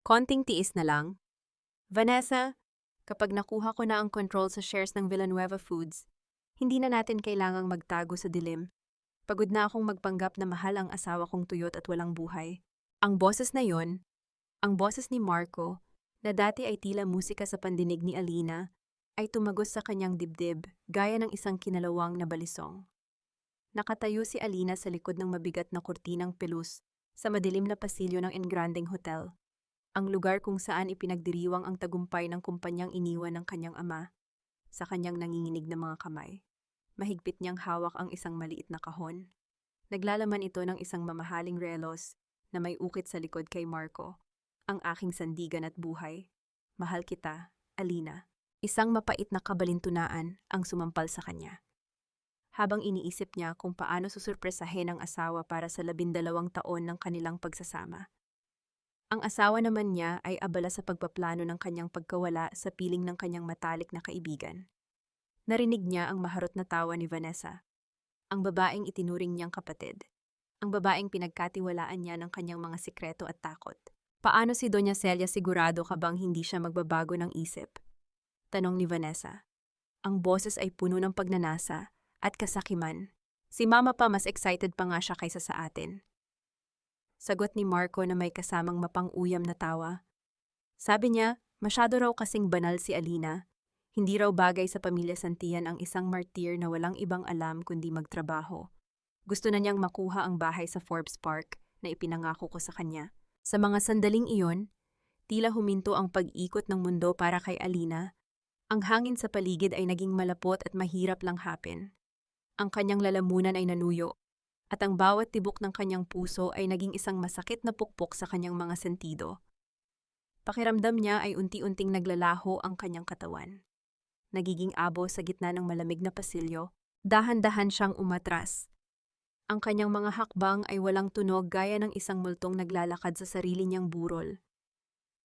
Konting tiis na lang. Vanessa, kapag nakuha ko na ang control sa shares ng Villanueva Foods, hindi na natin kailangang magtago sa dilim. Pagod na akong magpanggap na mahal ang asawa kong tuyot at walang buhay. Ang boses na yon, ang boses ni Marco, na dati ay tila musika sa pandinig ni Alina, ay tumagos sa kanyang dibdib gaya ng isang kinalawang na balisong. Nakatayo si Alina sa likod ng mabigat na kurtinang pelus sa madilim na pasilyo ng Engrandeng Hotel, ang lugar kung saan ipinagdiriwang ang tagumpay ng kumpanyang iniwan ng kanyang ama. Sa kanyang nanginginig na mga kamay, mahigpit niyang hawak ang isang maliit na kahon. Naglalaman ito ng isang mamahaling relos na may ukit sa likod kay Marco. Ang aking sandigan at buhay. Mahal kita, Alina. Isang mapait na kabalintunaan ang sumampal sa kanya. Habang iniisip niya kung paano susurpresahin ang asawa para sa 12 taon ng kanilang pagsasama. Ang asawa naman niya ay abala sa pagpaplano ng kanyang pagkawala sa piling ng kanyang matalik na kaibigan. Narinig niya ang maharot na tawa ni Vanessa, ang babaeng itinuring niyang kapatid, ang babaeng pinagkatiwalaan niya ng kanyang mga sikreto at takot. Paano si Doña Celia sigurado ka bang hindi siya magbabago ng isip? Tanong ni Vanessa. Ang boses ay puno ng pagnanasa at kasakiman. Si Mama pa mas excited pa nga siya kaysa sa atin. Sagot ni Marco na may kasamang mapang-uyam na tawa. Sabi niya, masyado raw kasing banal si Alina. Hindi raw bagay sa pamilya Santillan ang isang martir na walang ibang alam kundi magtrabaho. Gusto na niyang makuha ang bahay sa Forbes Park na ipinangako ko sa kanya. Sa mga sandaling iyon, tila huminto ang pag-ikot ng mundo para kay Alina. Ang hangin sa paligid ay naging malapot at mahirap lang hapin. Ang kanyang lalamunan ay nanuyo, at ang bawat tibok ng kanyang puso ay naging isang masakit na pukpok sa kanyang mga sentido. Pakiramdam niya ay unti-unting naglalaho ang kanyang katawan. Nagiging abo sa gitna ng malamig na pasilyo, dahan-dahan siyang umatras. Ang kanyang mga hakbang ay walang tunog gaya ng isang multong naglalakad sa sarili niyang burol.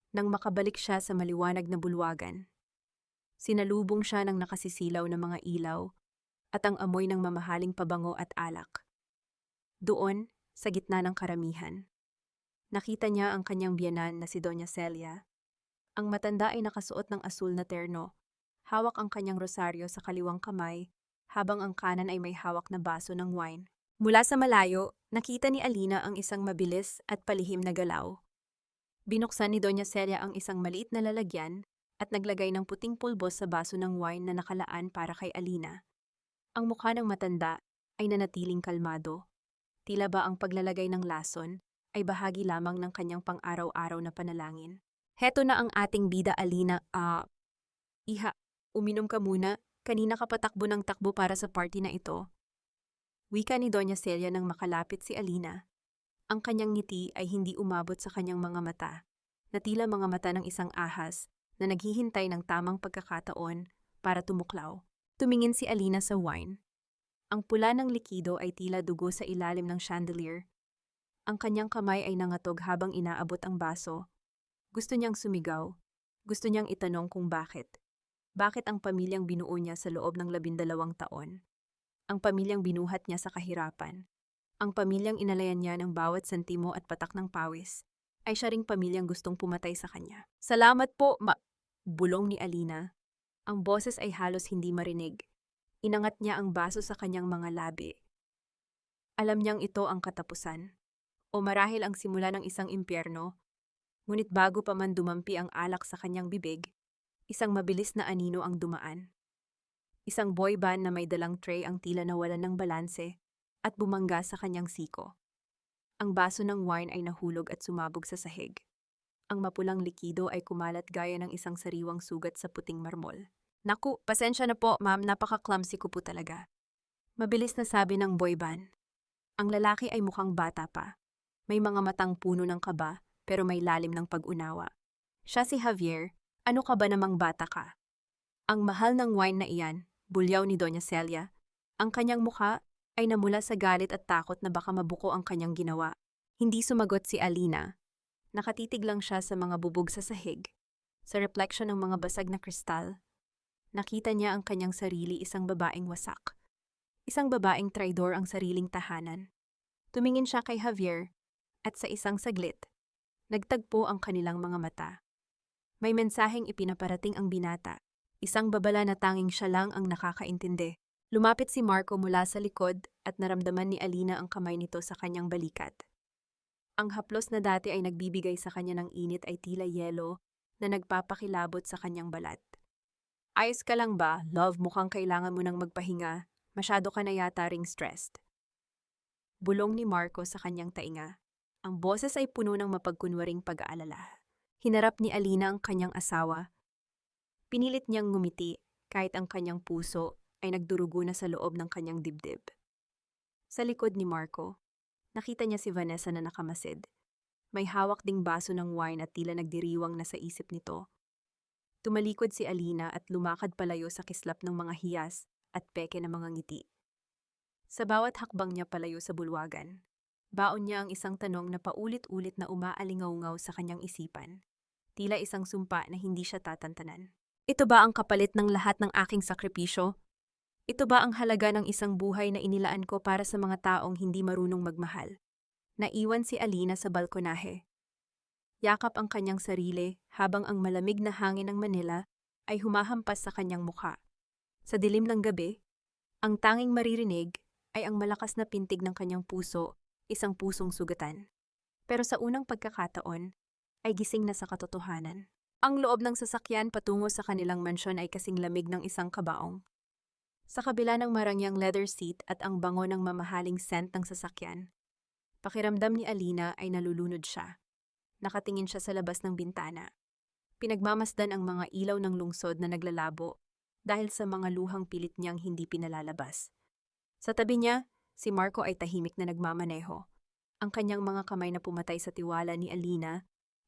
Nang makabalik siya sa maliwanag na bulwagan, sinalubong siya ng nakasisilaw na mga ilaw at ang amoy ng mamahaling pabango at alak. Doon, sa gitna ng karamihan, nakita niya ang kanyang biyenan na si Doña Celia. Ang matanda ay nakasuot ng asul na terno, hawak ang kanyang rosaryo sa kaliwang kamay, habang ang kanan ay may hawak na baso ng wine. Mula sa malayo, nakita ni Alina ang isang mabilis at palihim na galaw. Binuksan ni Doña Celia ang isang maliit na lalagyan at naglagay ng puting pulbos sa baso ng wine na nakalaan para kay Alina. Ang mukha ng matanda ay nanatiling kalmado. Tila ba ang paglalagay ng lason ay bahagi lamang ng kanyang pang-araw-araw na panalangin. Heto na ang ating bida, Alina. Iha, uminom ka muna. Kanina ka patakbo ng takbo para sa party na ito. Wika ni Doña Celia nang makalapit si Alina. Ang kanyang ngiti ay hindi umabot sa kanyang mga mata, na tila mga mata ng isang ahas na naghihintay ng tamang pagkakataon para tumuklaw. Tumingin si Alina sa wine. Ang pula ng likido ay tila dugo sa ilalim ng chandelier. Ang kanyang kamay ay nangatog habang inaabot ang baso. Gusto niyang sumigaw. Gusto niyang itanong kung bakit. Bakit ang pamilyang binuo niya sa loob ng 12 taon? Ang pamilyang binuhat niya sa kahirapan. Ang pamilyang inalayan niya ng bawat sentimo at patak ng pawis. Ay siya ring pamilyang gustong pumatay sa kanya. Salamat po, bulong ni Alina. Ang boses ay halos hindi marinig. Inangat niya ang baso sa kanyang mga labi. Alam niyang ito ang katapusan, o marahil ang simula ng isang impyerno, ngunit bago pa man dumampi ang alak sa kanyang bibig, isang mabilis na anino ang dumaan. Isang boy band na may dalang tray ang tila nawalan ng balanse at bumangga sa kanyang siko. Ang baso ng wine ay nahulog at sumabog sa sahig. Ang mapulang likido ay kumalat gaya ng isang sariwang sugat sa puting marmol. Naku, pasensya na po, ma'am, napaka-clumsy ko po talaga. Mabilis na sabi ng boy band. Ang lalaki ay mukhang bata pa. May mga matang puno ng kaba, pero may lalim ng pag-unawa. Siya si Javier, ano ka ba namang bata ka? Ang mahal ng wine na iyan, bulyaw ni Doña Celia. Ang kanyang mukha ay namula sa galit at takot na baka mabuko ang kanyang ginawa. Hindi sumagot si Alina. Nakatitig lang siya sa mga bubog sa sahig. Sa refleksyon ng mga basag na kristal, nakita niya ang kanyang sarili, isang babaeng wasak. Isang babaeng traidor ang sariling tahanan. Tumingin siya kay Javier at sa isang saglit, Nagtagpo ang kanilang mga mata. May mensaheng ipinaparating ang binata. Isang babala na tanging siya lang ang nakakaintindi. Lumapit si Marco mula sa likod at naramdaman ni Alina ang kamay nito sa kanyang balikat. Ang haplos na dati ay nagbibigay sa kanya ng init ay tila yelo na nagpapakilabot sa kanyang balat. Ayos ka lang ba? Love, mukhang kailangan mo nang magpahinga. Masyado ka na yata ring stressed. Bulong ni Marco sa kanyang tainga. Ang boses ay puno ng mapagkunwaring pag-aalala. Hinarap ni Alina ang kanyang asawa. Pinilit niyang ngumiti kahit ang kanyang puso ay nagdurugo na sa loob ng kanyang dibdib. Sa likod ni Marco, nakita niya si Vanessa na nakamasid. May hawak ding baso ng wine at tila nagdiriwang na sa isip nito. Tumalikod si Alina at lumakad palayo sa kislap ng mga hiyas at peke ng mga ngiti. Sa bawat hakbang niya palayo sa bulwagan, baon niya ang isang tanong na paulit-ulit na umaalingaw-ngaw sa kanyang isipan. Tila isang sumpa na hindi siya tatantanan. Ito ba ang kapalit ng lahat ng aking sakripisyo? Ito ba ang halaga ng isang buhay na inilaan ko para sa mga taong hindi marunong magmahal? Naiwan si Alina sa balkonahe. Yakap ang kanyang sarili habang ang malamig na hangin ng Manila ay humahampas sa kanyang mukha. Sa dilim ng gabi, ang tanging maririnig ay ang malakas na pintig ng kanyang puso, isang pusong sugatan. Pero sa unang pagkakataon, ay gising na sa katotohanan. Ang loob ng sasakyan patungo sa kanilang mansyon ay kasing lamig ng isang kabaong. Sa kabila ng marangyang leather seat at ang bango ng mamahaling scent ng sasakyan, pakiramdam ni Alina ay nalulunod siya. Nakatingin siya sa labas ng bintana. Pinagmamasdan ang mga ilaw ng lungsod na naglalabo dahil sa mga luhang pilit niyang hindi pinalalabas. Sa tabi niya, si Marco ay tahimik na nagmamaneho. Ang kanyang mga kamay na pumatay sa tiwala ni Alina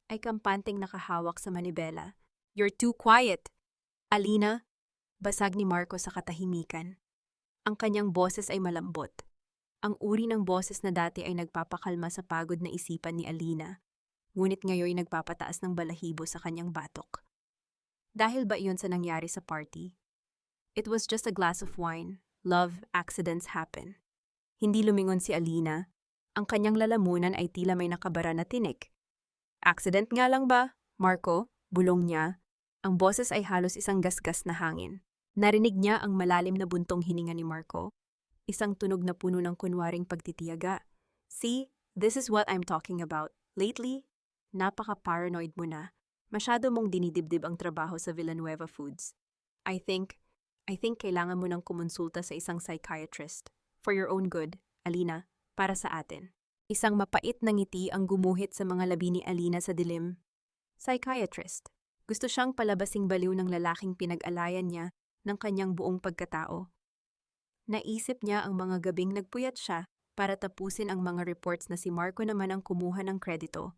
ay kampanteng nakahawak sa manibela. You're too quiet! Alina, basag ni Marco sa katahimikan. Ang kanyang boses ay malambot. Ang uri ng boses na dati ay nagpapakalma sa pagod na isipan ni Alina, ngunit ngayon nagpapataas ng balahibo sa kanyang batok. Dahil ba iyon sa nangyari sa party? It was just a glass of wine. Love, accidents happen. Hindi lumingon si Alina. Ang kanyang lalamunan ay tila may nakabara na tinik. Accident nga lang ba, Marco? Bulong niya. Ang boses ay halos isang gasgas na hangin. Narinig niya ang malalim na buntong hininga ni Marco. Isang tunog na puno ng kunwaring pagtitiyaga. See, this is what I'm talking about. Lately, napaka-paranoid mo na. Masyado mong dinidibdib ang trabaho sa Villanueva Foods. I think kailangan mo nang kumonsulta sa isang psychiatrist. For your own good, Alina, para sa atin. Isang mapait na ngiti ang gumuhit sa mga labi ni Alina sa dilim. Psychiatrist. Gusto siyang palabasing baliw ng lalaking pinag-alayan niya ng kanyang buong pagkatao. Naisip niya ang mga gabing nagpuyat siya para tapusin ang mga reports na si Marco naman ang kumuha ng kredito.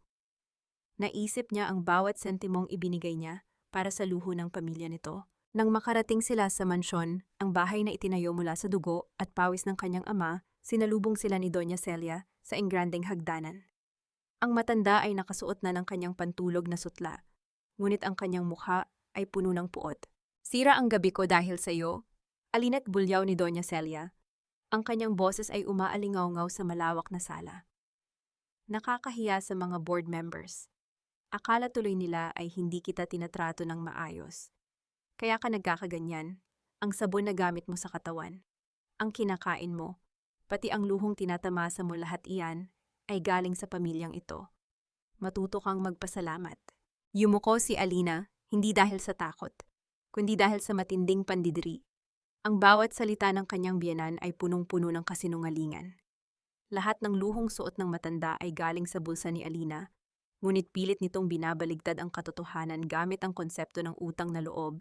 Naisip niya ang bawat sentimong ibinigay niya para sa luho ng pamilya nito. Nang makarating sila sa mansyon, ang bahay na itinayo mula sa dugo at pawis ng kanyang ama, sinalubong sila ni Doña Celia sa engrandeng hagdanan. Ang matanda ay nakasuot na ng kanyang pantulog na sutla, ngunit ang kanyang mukha ay puno ng puot. Sira ang gabi ko dahil sa iyo, Alina't bulyaw ni Doña Celia. Ang kanyang boses ay umaalingaw-ngaw sa malawak na sala. Nakakahiya sa mga board members. Akala tuloy nila ay hindi kita tinatrato ng maayos. Kaya ka nagkakaganyan, ang sabon na gamit mo sa katawan, ang kinakain mo, pati ang luhong tinatamasa mo lahat iyan, ay galing sa pamilyang ito. Matuto kang magpasalamat. Yumuko si Alina, hindi dahil sa takot, kundi dahil sa matinding pandidiri. Ang bawat salita ng kanyang biyenan ay punong-puno ng kasinungalingan. Lahat ng luhong suot ng matanda ay galing sa bulsa ni Alina, ngunit pilit nitong binabaligtad ang katotohanan gamit ang konsepto ng utang na loob.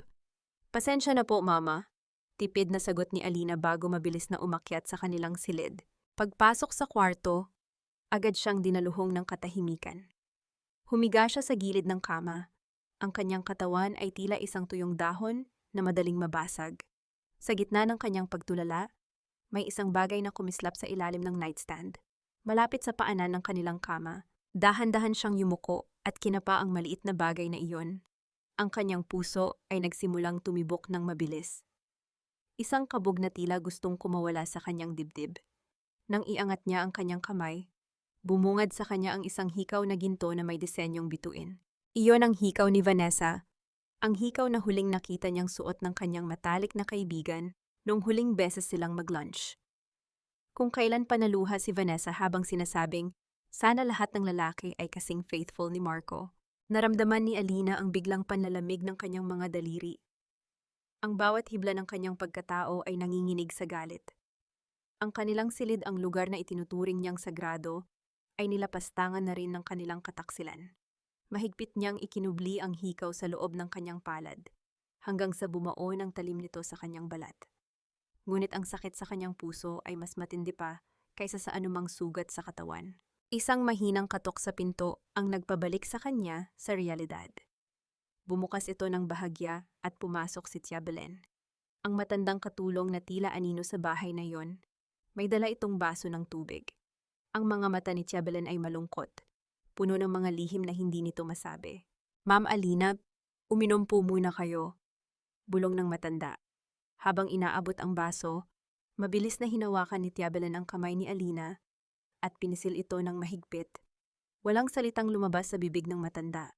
Pasensya na po, Mama. Tipid na sagot ni Alina bago mabilis na umakyat sa kanilang silid. Pagpasok sa kwarto, agad siyang dinaluhong ng katahimikan. Humiga siya sa gilid ng kama. Ang kanyang katawan ay tila isang tuyong dahon na madaling mabasag. Sa gitna ng kanyang pagtulala, may isang bagay na kumislap sa ilalim ng nightstand. Malapit sa paanan ng kanilang kama, dahan-dahan siyang yumuko at kinapa ang maliit na bagay na iyon. Ang kanyang puso ay nagsimulang tumibok ng mabilis. Isang kabog na tila gustong kumawala sa kanyang dibdib. Nang iangat niya ang kanyang kamay, Bumungad sa kanya ang isang hikaw na ginto na may disenyong bituin. Iyon ang hikaw ni Vanessa, ang hikaw na huling nakita niyang suot ng kanyang matalik na kaibigan nung huling beses silang mag-lunch. Kung kailan panaluha si Vanessa habang sinasabing, sana lahat ng lalaki ay kasing faithful ni Marco, naramdaman ni Alina ang biglang panlalamig ng kanyang mga daliri. Ang bawat hibla ng kanyang pagkatao ay nanginginig sa galit. Ang kanilang silid, ang lugar na itinuturing niyang sagrado, ay nilapastangan na rin ng kanilang kataksilan. Mahigpit niyang ikinubli ang hikaw sa loob ng kanyang palad, hanggang sa bumao ng talim nito sa kanyang balat. Ngunit ang sakit sa kanyang puso ay mas matindi pa kaysa sa anumang sugat sa katawan. Isang mahinang katok sa pinto ang nagpabalik sa kanya sa realidad. Bumukas ito ng bahagya at pumasok si Tia Belen. Ang matandang katulong na tila anino sa bahay na yon, may dala itong baso ng tubig. Ang mga mata ni Tia Belen ay malungkot, puno ng mga lihim na hindi nito masabi. Ma'am Alina, uminom po muna kayo, bulong ng matanda. Habang inaabot ang baso, mabilis na hinawakan ni Tia Belen ang kamay ni Alina at pinisil ito ng mahigpit. Walang salitang lumabas sa bibig ng matanda,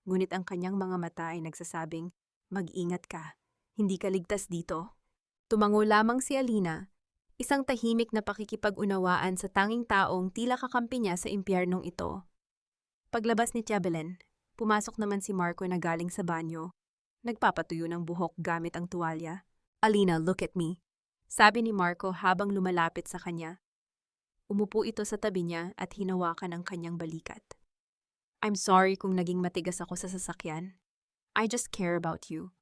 ngunit ang kanyang mga mata ay nagsasabing, mag-ingat ka, hindi ka ligtas dito. Tumango lamang si Alina, isang tahimik na pakikipag-unawaan sa tanging taong tila kakampi niya sa impyernong ito. Paglabas ni Tia Belen, pumasok naman si Marco na galing sa banyo, nagpapatuyo ng buhok gamit ang tuwalya. Alina, look at me, sabi ni Marco habang lumalapit sa kanya. Umupo ito sa tabi niya at hinawakan ang kanyang balikat. I'm sorry kung naging matigas ako sa sasakyan. I just care about you.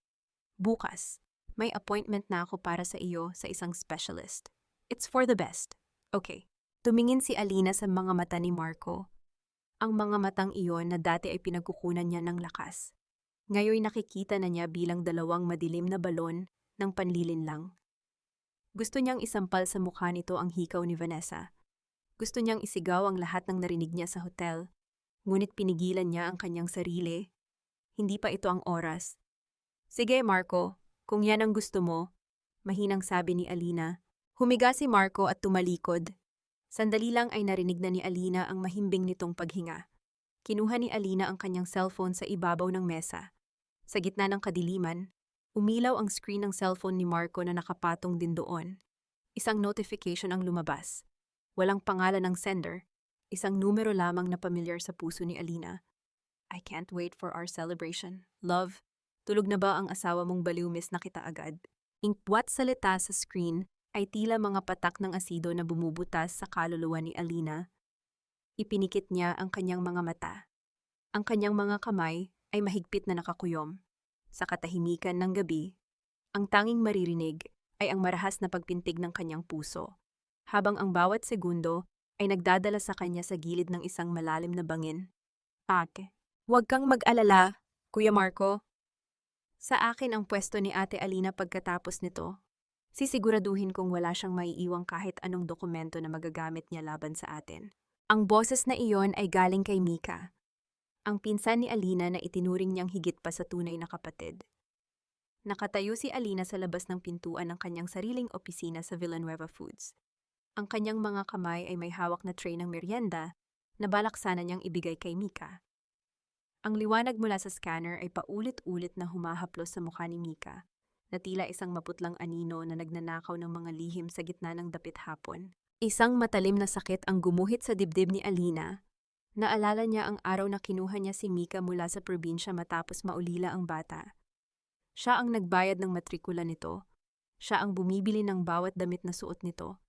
Bukas, may appointment na ako para sa iyo sa isang specialist. It's for the best. Okay. Tumingin si Alina sa mga mata ni Marco. Ang mga matang iyon na dati ay pinagkukunan niya ng lakas. Ngayon nakikita na niya bilang dalawang madilim na balon ng panlilinlang. Gusto niyang isampal sa mukha nito ang hikaw ni Vanessa. Gusto niyang isigaw ang lahat ng narinig niya sa hotel, ngunit pinigilan niya ang kanyang sarili. Hindi pa ito ang oras. Sige Marco, kung yan ang gusto mo, mahinang sabi ni Alina. Humiga si Marco at tumalikod. Sandali lang ay narinig na ni Alina ang mahimbing nitong paghinga. Kinuha ni Alina ang kanyang cellphone sa ibabaw ng mesa. Sa gitna ng kadiliman, umilaw ang screen ng cellphone ni Marco na nakapatong din doon. Isang notification ang lumabas. Walang pangalan ng sender. Isang numero lamang na pamilyar sa puso ni Alina. I can't wait for our celebration. Love, tulog na ba ang asawa mong baliw, miss na kita agad? Ingkwat salita sa screen ay tila mga patak ng asido na bumubutas sa kaluluwa ni Alina. Ipinikit niya ang kanyang mga mata. Ang kanyang mga kamay ay mahigpit na nakakuyom. Sa katahimikan ng gabi, ang tanging maririnig ay ang marahas na pagpintig ng kanyang puso, habang ang bawat segundo ay nagdadala sa kanya sa gilid ng isang malalim na bangin. Ate, huwag kang mag-alala, Kuya Marco. Sa akin ang pwesto ni Ate Alina pagkatapos nito. Sisiguraduhin kong wala siyang maiiwang kahit anong dokumento na magagamit niya laban sa atin. Ang boses na iyon ay galing kay Mika, ang pinsan ni Alina na itinuring niyang higit pa sa tunay na kapatid. Nakatayo si Alina sa labas ng pintuan ng kanyang sariling opisina sa Villanueva Foods. Ang kanyang mga kamay ay may hawak na tray ng merienda na balak sana niyang ibigay kay Mika. Ang liwanag mula sa scanner ay paulit-ulit na humahaplos sa mukha ni Mika, na tila isang maputlang anino na nagnanakaw ng mga lihim sa gitna ng dapit hapon. Isang matalim na sakit ang gumuhit sa dibdib ni Alina. Naalala niya ang araw na kinuha niya si Mika mula sa probinsya matapos maulila ang bata. Siya ang nagbayad ng matrikula nito, siya ang bumibili ng bawat damit na suot nito,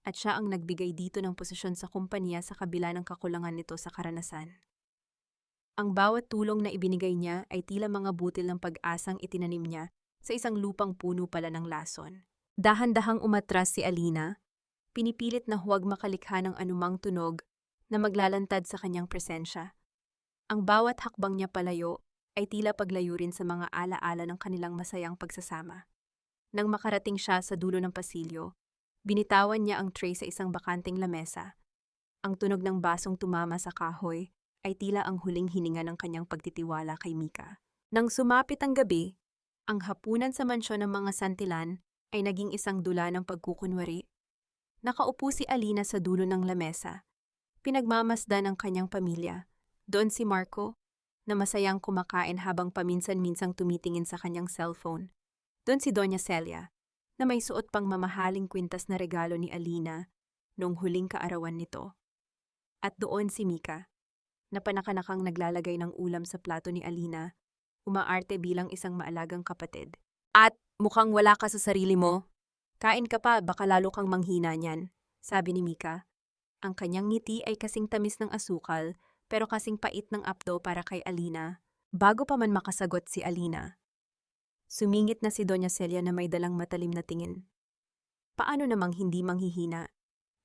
at siya ang nagbigay dito ng posisyon sa kumpanya sa kabila ng kakulangan nito sa karanasan. Ang bawat tulong na ibinigay niya ay tila mga butil ng pag-asang itinanim niya sa isang lupang puno pala ng lason. Dahan-dahang umatras si Alina, pinipilit na huwag makalikha ng anumang tunog na maglalantad sa kanyang presensya. Ang bawat hakbang niya palayo ay tila paglayo rin sa mga alaala ng kanilang masayang pagsasama. Nang makarating siya sa dulo ng pasilyo, binitawan niya ang tray sa isang bakanting lamesa. Ang tunog ng basong tumama sa kahoy ay tila ang huling hininga ng kanyang pagtitiwala kay Mika. Nang sumapit ang gabi, ang hapunan sa mansyon ng mga Santillan ay naging isang dula ng pagkukunwari. Nakaupo si Alina sa dulo ng lamesa, Pinagmamasdan ang kanyang pamilya. Doon si Marco, na masayang kumakain habang paminsan-minsang tumitingin sa kanyang cellphone. Doon si Doña Celia, na may suot pang mamahaling kwintas na regalo ni Alina noong huling kaarawan nito. At doon si Mika, na panakanakang naglalagay ng ulam sa plato ni Alina, umaarte bilang isang maalagang kapatid. At mukhang wala ka sa sarili mo. Kain ka pa, baka lalo kang manghina niyan, sabi ni Mika. Ang kanyang ngiti ay kasing tamis ng asukal, pero kasing pait ng apdo para kay Alina. Bago pa man makasagot si Alina, sumingit na si Doña Celia na may dalang matalim na tingin. Paano namang hindi manghihina?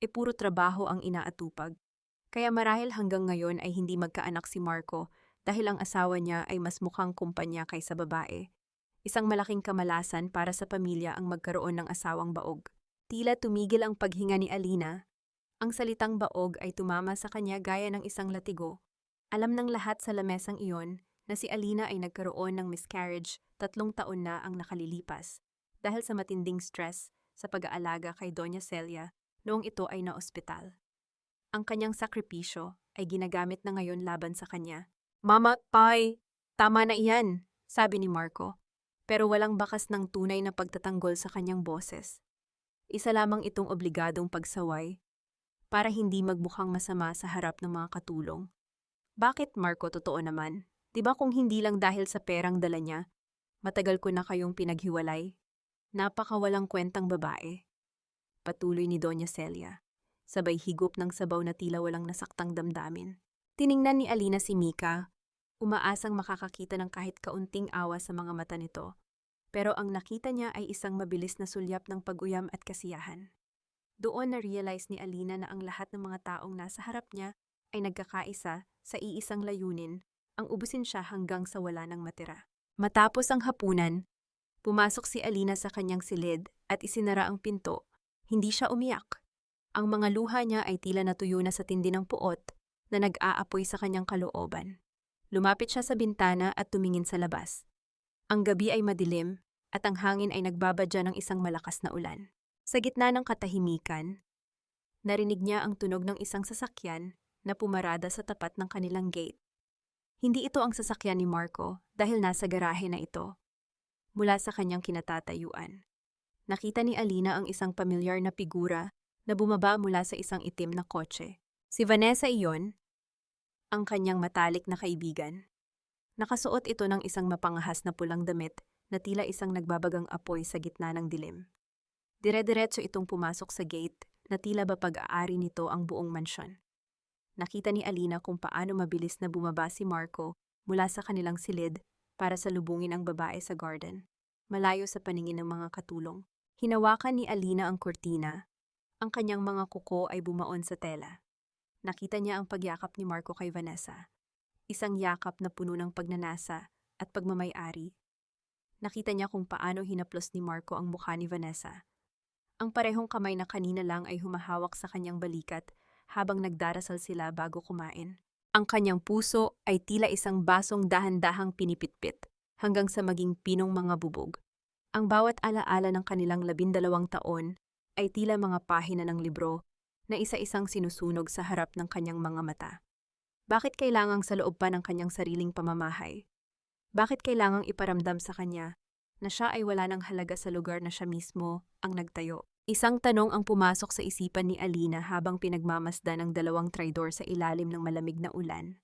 Puro trabaho ang inaatupag. Kaya marahil hanggang ngayon ay hindi magkaanak si Marco dahil ang asawa niya ay mas mukhang kumpanya kaysa babae. Isang malaking kamalasan para sa pamilya ang magkaroon ng asawang baog. Tila tumigil ang paghinga ni Alina. Ang salitang baog ay tumama sa kanya gaya ng isang latigo. Alam ng lahat sa lamesang iyon na si Alina ay nagkaroon ng miscarriage 3 taon na ang nakalilipas dahil sa matinding stress sa pag-aalaga kay Doña Celia noong ito ay naospital. Ang kanyang sakripisyo ay ginagamit na ngayon laban sa kanya. Mama, Pai, tama na iyan, sabi ni Marco. Pero walang bakas ng tunay na pagtatanggol sa kanyang boses. Isa lamang itong obligadong pagsaway para hindi magmukhang masama sa harap ng mga katulong. Bakit, Marco, totoo naman? Diba kung hindi lang dahil sa perang dala niya, matagal ko na kayong pinaghiwalay? Napakawalang kwentang babae. Patuloy ni Doña Celia, sabay higop ng sabaw na tila walang nasaktang damdamin. Tiningnan ni Alina si Mika, umaasang makakakita ng kahit kaunting awa sa mga mata nito. Pero ang nakita niya ay isang mabilis na sulyap ng pag-uyam at kasiyahan. Doon na-realize ni Alina na ang lahat ng mga taong nasa harap niya ay nagkakaisa sa iisang layunin, ang ubusin siya hanggang sa wala nang matira. Matapos ang hapunan, pumasok si Alina sa kanyang silid at isinara ang pinto. Hindi siya umiyak. Ang mga luha niya ay tila natuyo na sa tindi ng puot na nag-aapoy sa kanyang kalooban. Lumapit siya sa bintana at tumingin sa labas. Ang gabi ay madilim at ang hangin ay nagbabadya ng isang malakas na ulan. Sa gitna ng katahimikan, narinig niya ang tunog ng isang sasakyan na pumarada sa tapat ng kanilang gate. Hindi ito ang sasakyan ni Marco dahil nasa garahe na ito. Mula sa kanyang kinatatayuan, nakita ni Alina ang isang pamilyar na figura na bumaba mula sa isang itim na kotse. Si Vanessa iyon, ang kanyang matalik na kaibigan. Nakasuot ito ng isang mapangahas na pulang damit na tila isang nagbabagang apoy sa gitna ng dilim. Dire-diretso itong pumasok sa gate na tila ba pag-aari nito ang buong mansyon. Nakita ni Alina kung paano mabilis na bumaba si Marco mula sa kanilang silid para salubungin ang babae sa garden, malayo sa paningin ng mga katulong. Hinawakan ni Alina ang kurtina. Ang kanyang mga kuko ay bumaon sa tela. Nakita niya ang pagyakap ni Marco kay Vanessa. Isang yakap na puno ng pagnanasa at pagmamay-ari. Nakita niya kung paano hinaplos ni Marco ang mukha ni Vanessa. Ang parehong kamay na kanina lang ay humahawak sa kanyang balikat habang nagdarasal sila bago kumain. Ang kanyang puso ay tila isang basong dahan-dahang pinipitpit hanggang sa maging pinong mga bubog. Ang bawat alaala ng kanilang 12 taon ay tila mga pahina ng libro na isa-isang sinusunog sa harap ng kanyang mga mata. Bakit kailangang sa loob pa ng kanyang sariling pamamahay? Bakit kailangang iparamdam sa kanya na siya ay wala ng halaga sa lugar na siya mismo ang nagtayo? Isang tanong ang pumasok sa isipan ni Alina habang pinagmamasdan ang dalawang traidor sa ilalim ng malamig na ulan.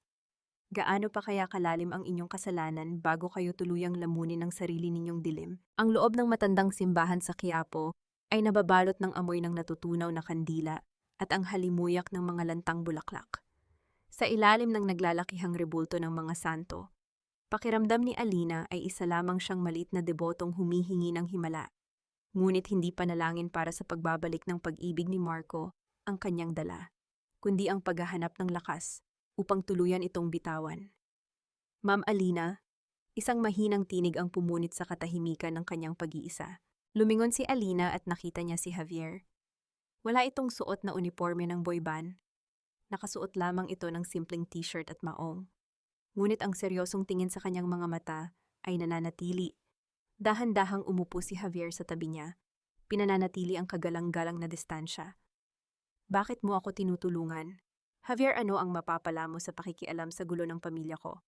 Gaano pa kaya kalalim ang inyong kasalanan bago kayo tuluyang lamunin ng sarili ninyong dilim? Ang loob ng matandang simbahan sa Quiapo ay nababalot ng amoy ng natutunaw na kandila at ang halimuyak ng mga lantang bulaklak. Sa ilalim ng naglalakihang rebulto ng mga santo, pakiramdam ni Alina ay isa lamang siyang maliit na debotong humihingi ng himala. Ngunit hindi panalangin para sa pagbabalik ng pag-ibig ni Marco ang kanyang dala, kundi ang paghahanap ng lakas upang tuluyan itong bitawan. Ma'am Alina, isang mahinang tinig ang pumunit sa katahimikan ng kanyang pag-iisa. Lumingon si Alina at nakita niya si Javier. Wala itong suot na uniforme ng boyband. Nakasuot lamang ito ng simpleng t-shirt at maong. Ngunit ang seryosong tingin sa kanyang mga mata ay nananatili. Dahan-dahang umupo si Javier sa tabi niya. Pinananatili ang kagalang-galang na distansya. Bakit mo ako tinutulungan? Javier, ano ang mapapala mo sa pakikialam sa gulo ng pamilya ko?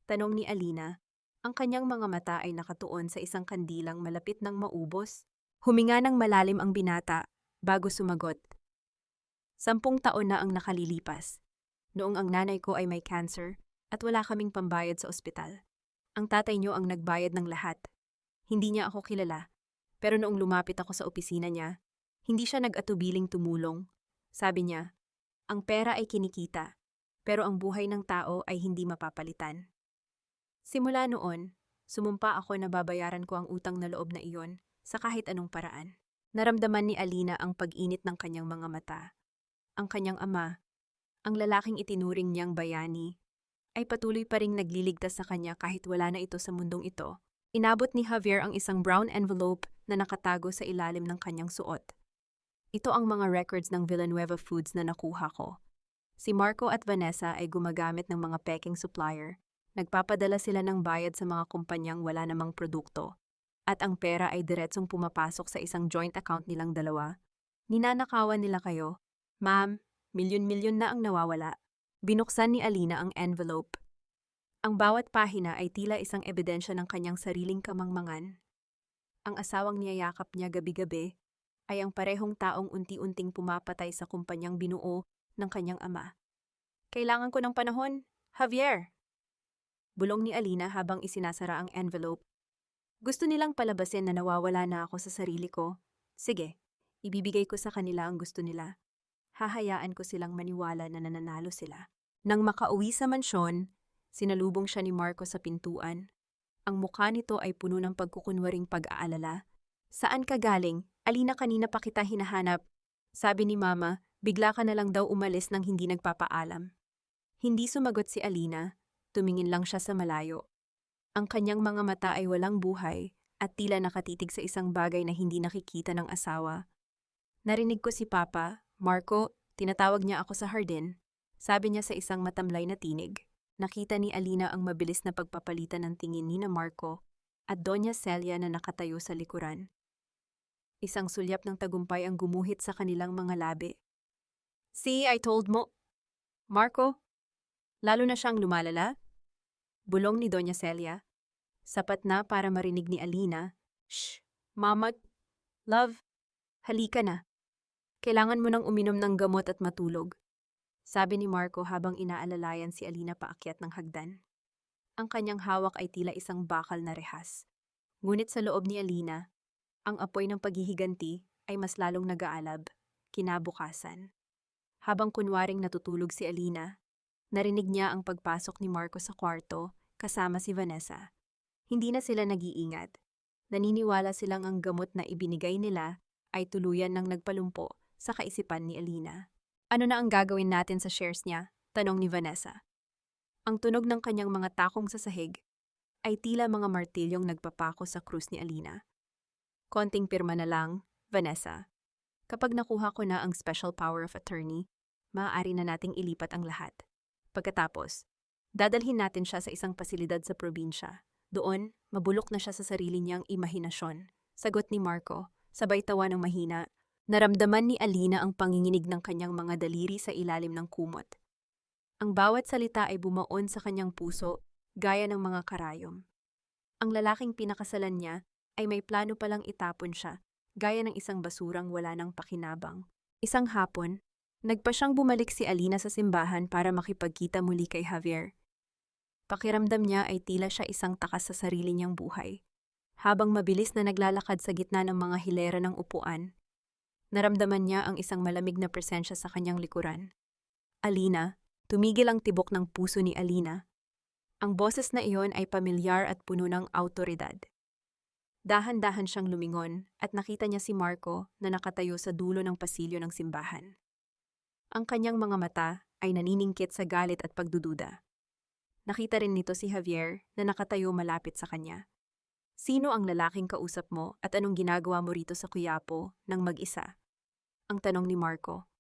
Tanong ni Alina. Ang kanyang mga mata ay nakatuon sa isang kandilang malapit ng maubos. Huminga ng malalim ang binata bago sumagot. 10 taon na ang nakalilipas. Noong ang nanay ko ay may cancer at wala kaming pambayad sa ospital. Ang tatay niyo ang nagbayad ng lahat. Hindi niya ako kilala. Pero noong lumapit ako sa opisina niya, hindi siya nag-atubiling tumulong. Sabi niya, ang pera ay kinikita, pero ang buhay ng tao ay hindi mapapalitan. Simula noon, sumumpa ako na babayaran ko ang utang na loob na iyon sa kahit anong paraan. Naramdaman ni Alina ang pag-init ng kanyang mga mata. Ang kanyang ama, ang lalaking itinuring niyang bayani, ay patuloy pa ring nagliligtas sa kanya kahit wala na ito sa mundong ito. Inabot ni Javier ang isang brown envelope na nakatago sa ilalim ng kanyang suot. Ito ang mga records ng Villanueva Foods na nakuha ko. Si Marco at Vanessa ay gumagamit ng mga peking supplier. Nagpapadala sila ng bayad sa mga kumpanyang wala namang produkto. At ang pera ay diretsong pumapasok sa isang joint account nilang dalawa. Ninanakawan nila kayo. Ma'am, milyon-milyon na ang nawawala. Binuksan ni Alina ang envelope. Ang bawat pahina ay tila isang ebidensya ng kanyang sariling kamangmangan. Ang asawang niyayakap niya gabi-gabi ay ang parehong taong unti-unting pumapatay sa kumpanyang binuo ng kanyang ama. Kailangan ko ng panahon, Javier! Bulong ni Alina habang isinasara ang envelope. Gusto nilang palabasin na nawawala na ako sa sarili ko. Sige, ibibigay ko sa kanila ang gusto nila. Hahayaan ko silang maniwala na nananalo sila. Nang makauwi sa mansyon, sinalubong siya ni Marco sa pintuan. Ang mukha nito ay puno ng pagkukunwaring pag-aalala. Saan ka galing? Alina, kanina pa kita hinahanap. Sabi ni Mama, bigla ka na lang daw umalis nang hindi nagpapaalam. Hindi sumagot si Alina, tumingin lang siya sa malayo. Ang kanyang mga mata ay walang buhay at tila nakatitig sa isang bagay na hindi nakikita ng asawa. Narinig ko si Papa, Marco, tinatawag niya ako sa hardin. Sabi niya sa isang matamlay na tinig. Nakita ni Alina ang mabilis na pagpapalitan ng tingin ni na Marco at Doña Celia na nakatayo sa likuran. Isang sulyap ng tagumpay ang gumuhit sa kanilang mga labi. See, I told mo. Marco, lalo na siyang lumalala. Bulong ni Doña Celia. Sapat na para marinig ni Alina. Shh, Mama, love, halika na. Kailangan mo nang uminom ng gamot at matulog. Sabi ni Marco habang inaalalayan si Alina paakyat ng hagdan. Ang kanyang hawak ay tila isang bakal na rehas. Ngunit sa loob ni Alina, ang apoy ng paghihiganti ay mas lalong nag-aalab, kinabukasan. Habang kunwaring natutulog si Alina, narinig niya ang pagpasok ni Marco sa kwarto kasama si Vanessa. Hindi na sila nag-iingat. Naniniwala silang ang gamot na ibinigay nila ay tuluyan ng nagpalumpo sa kaisipan ni Alina. Ano na ang gagawin natin sa shares niya? Tanong ni Vanessa. Ang tunog ng kanyang mga takong sa sahig ay tila mga martilyong nagpapako sa krus ni Alina. Konting pirma na lang, Vanessa. Kapag nakuha ko na ang special power of attorney, maaari na nating ilipat ang lahat. Pagkatapos, dadalhin natin siya sa isang pasilidad sa probinsya. Doon, mabulok na siya sa sarili niyang imahinasyon. Sagot ni Marco, sabay tawa ng mahina. Naramdaman ni Alina ang panginginig ng kanyang mga daliri sa ilalim ng kumot. Ang bawat salita ay bumaon sa kanyang puso, gaya ng mga karayom. Ang lalaking pinakasalan niya ay may plano palang itapon siya, gaya ng isang basurang wala ng pakinabang. Isang hapon, nagpa siyang bumalik si Alina sa simbahan para makipagkita muli kay Javier. Pakiramdam niya ay tila siya isang takas sa sarili niyang buhay. Habang mabilis na naglalakad sa gitna ng mga hilera ng upuan, naramdaman niya ang isang malamig na presensya sa kanyang likuran. Alina, tumigil ang tibok ng puso ni Alina. Ang boses na iyon ay pamilyar at puno ng awtoridad. Dahan-dahan siyang lumingon at nakita niya si Marco na nakatayo sa dulo ng pasilyo ng simbahan. Ang kanyang mga mata ay naniningkit sa galit at pagdududa. Nakita rin nito si Javier na nakatayo malapit sa kanya. Sino ang lalaking kausap mo at anong ginagawa mo rito sa Quiapo nang mag-isa? Ang tanong ni Marco.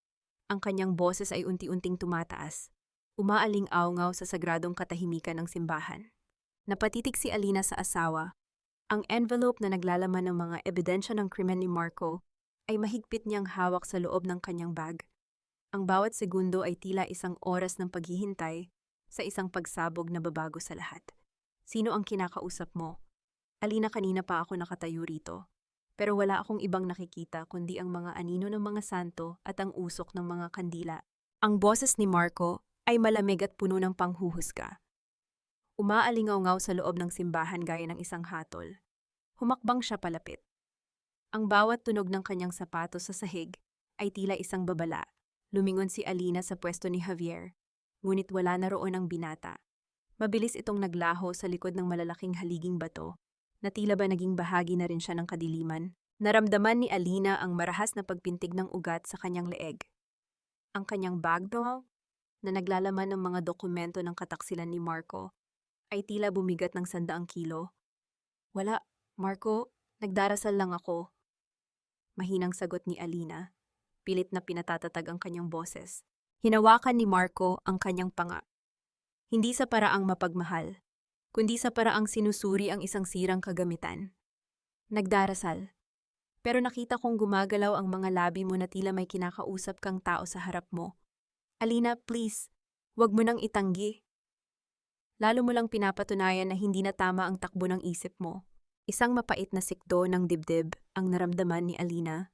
Ang kanyang boses ay unti-unting tumataas, umaaling-awngaw sa sagradong katahimikan ng simbahan. Napatitig si Alina sa asawa. Ang envelope na naglalaman ng mga ebidensya ng krimen ni Marco ay mahigpit niyang hawak sa loob ng kanyang bag. Ang bawat segundo ay tila isang oras ng paghihintay sa isang pagsabog na babago sa lahat. Sino ang kinakausap mo? Alina, kanina pa ako nakatayo rito. Pero wala akong ibang nakikita kundi ang mga anino ng mga santo at ang usok ng mga kandila. Ang boses ni Marco ay malamig at puno ng panghuhusga. Umaalingaw-ngaw sa loob ng simbahan gaya ng isang hatol. Humakbang siya palapit. Ang bawat tunog ng kanyang sapatos sa sahig ay tila isang babala. Lumingon si Alina sa pwesto ni Javier, ngunit wala na roon ang binata. Mabilis itong naglaho sa likod ng malalaking haliging bato, na tila ba naging bahagi na rin siya ng kadiliman. Naramdaman ni Alina ang marahas na pagpintig ng ugat sa kanyang leeg. Ang kanyang bag daw, na naglalaman ng mga dokumento ng kataksilan ni Marco, ay tila bumigat ng 100 kilo. Wala, Marco, nagdarasal lang ako. Mahinang sagot ni Alina. Pilit na pinatatatag ang kanyang boses. Hinawakan ni Marco ang kanyang panga. Hindi sa paraang mapagmahal, kundi sa paraang sinusuri ang isang sirang kagamitan. Nagdarasal. Pero nakita kong gumagalaw ang mga labi mo na tila may kinakausap kang tao sa harap mo. Alina, please, wag mo nang itanggi. Lalo mo lang pinapatunayan na hindi na tama ang takbo ng isip mo. Isang mapait na sikdo ng dibdib ang naramdaman ni Alina.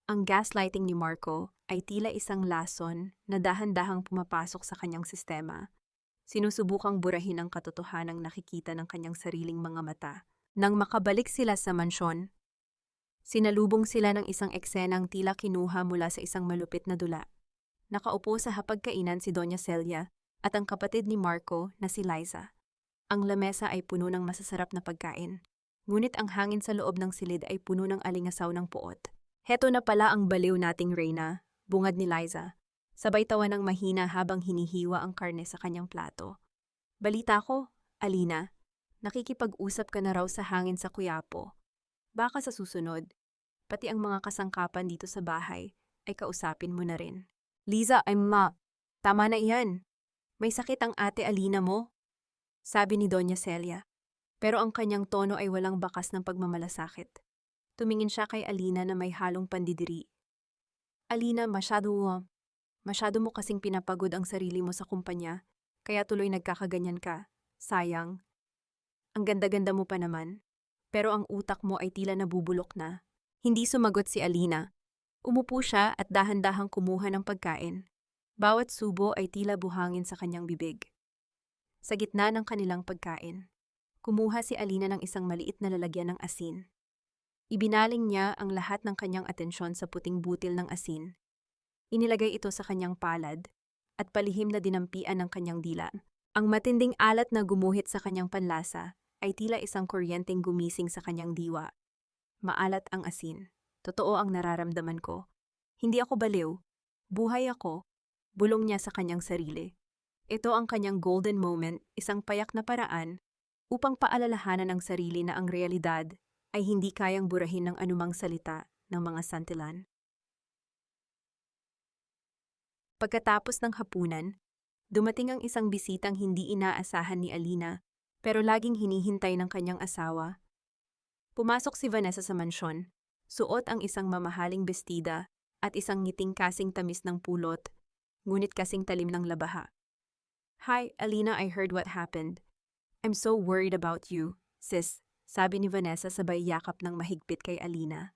Ang gaslighting ni Marco ay tila isang lason na dahan-dahang pumapasok sa kanyang sistema. Sinusubukang burahin ang katotohanang nakikita ng kanyang sariling mga mata. Nang makabalik sila sa mansyon, sinalubong sila ng isang eksenang tila kinuha mula sa isang malupit na dula. Nakaupo sa hapagkainan si Doña Celia at ang kapatid ni Marco na si Liza. Ang lamesa ay puno ng masasarap na pagkain, ngunit ang hangin sa loob ng silid ay puno ng alingasaw ng puot. Heto na pala ang baliw nating Reyna, bungad ni Liza. Sabay tawa ng mahina habang hinihiwa ang karne sa kanyang plato. Balita ko, Alina, nakikipag-usap ka na raw sa hangin sa Quiapo. Baka sa susunod, pati ang mga kasangkapan dito sa bahay ay kausapin mo na rin. Liza, tama na iyan. May sakit ang ate Alina mo, sabi ni Doña Celia. Pero ang kanyang tono ay walang bakas ng pagmamalasakit. Tumingin siya kay Alina na may halong pandidiri. Alina, masyado mo kasing pinapagod ang sarili mo sa kumpanya, kaya tuloy nagkakaganyan ka. Sayang. Ang ganda-ganda mo pa naman, pero ang utak mo ay tila nabubulok na. Hindi sumagot si Alina. Umupo siya at dahan-dahang kumuha ng pagkain. Bawat subo ay tila buhangin sa kanyang bibig. Sa gitna ng kanilang pagkain, kumuha si Alina ng isang maliit na lalagyan ng asin. Ibinaling niya ang lahat ng kanyang atensyon sa puting butil ng asin. Inilagay ito sa kanyang palad at palihim na dinampian ng kanyang dila. Ang matinding alat na gumuhit sa kanyang panlasa ay tila isang kuryenteng gumising sa kanyang diwa. Maalat ang asin. Totoo ang nararamdaman ko. Hindi ako baliw. Buhay ako. Bulong niya sa kanyang sarili. Ito ang kanyang golden moment, isang payak na paraan upang paalalahanan ng sarili na ang realidad ay hindi kayang burahin ng anumang salita ng mga santilan. Pagkatapos ng hapunan, dumating ang isang bisitang hindi inaasahan ni Alina pero laging hinihintay ng kanyang asawa. Pumasok si Vanessa sa mansyon, suot ang isang mamahaling bestida at isang ngiting kasing tamis ng pulot, ngunit kasing talim ng labaha. Hi, Alina, I heard what happened. I'm so worried about you, sis. Sabi ni Vanessa sabay yakap ng mahigpit kay Alina.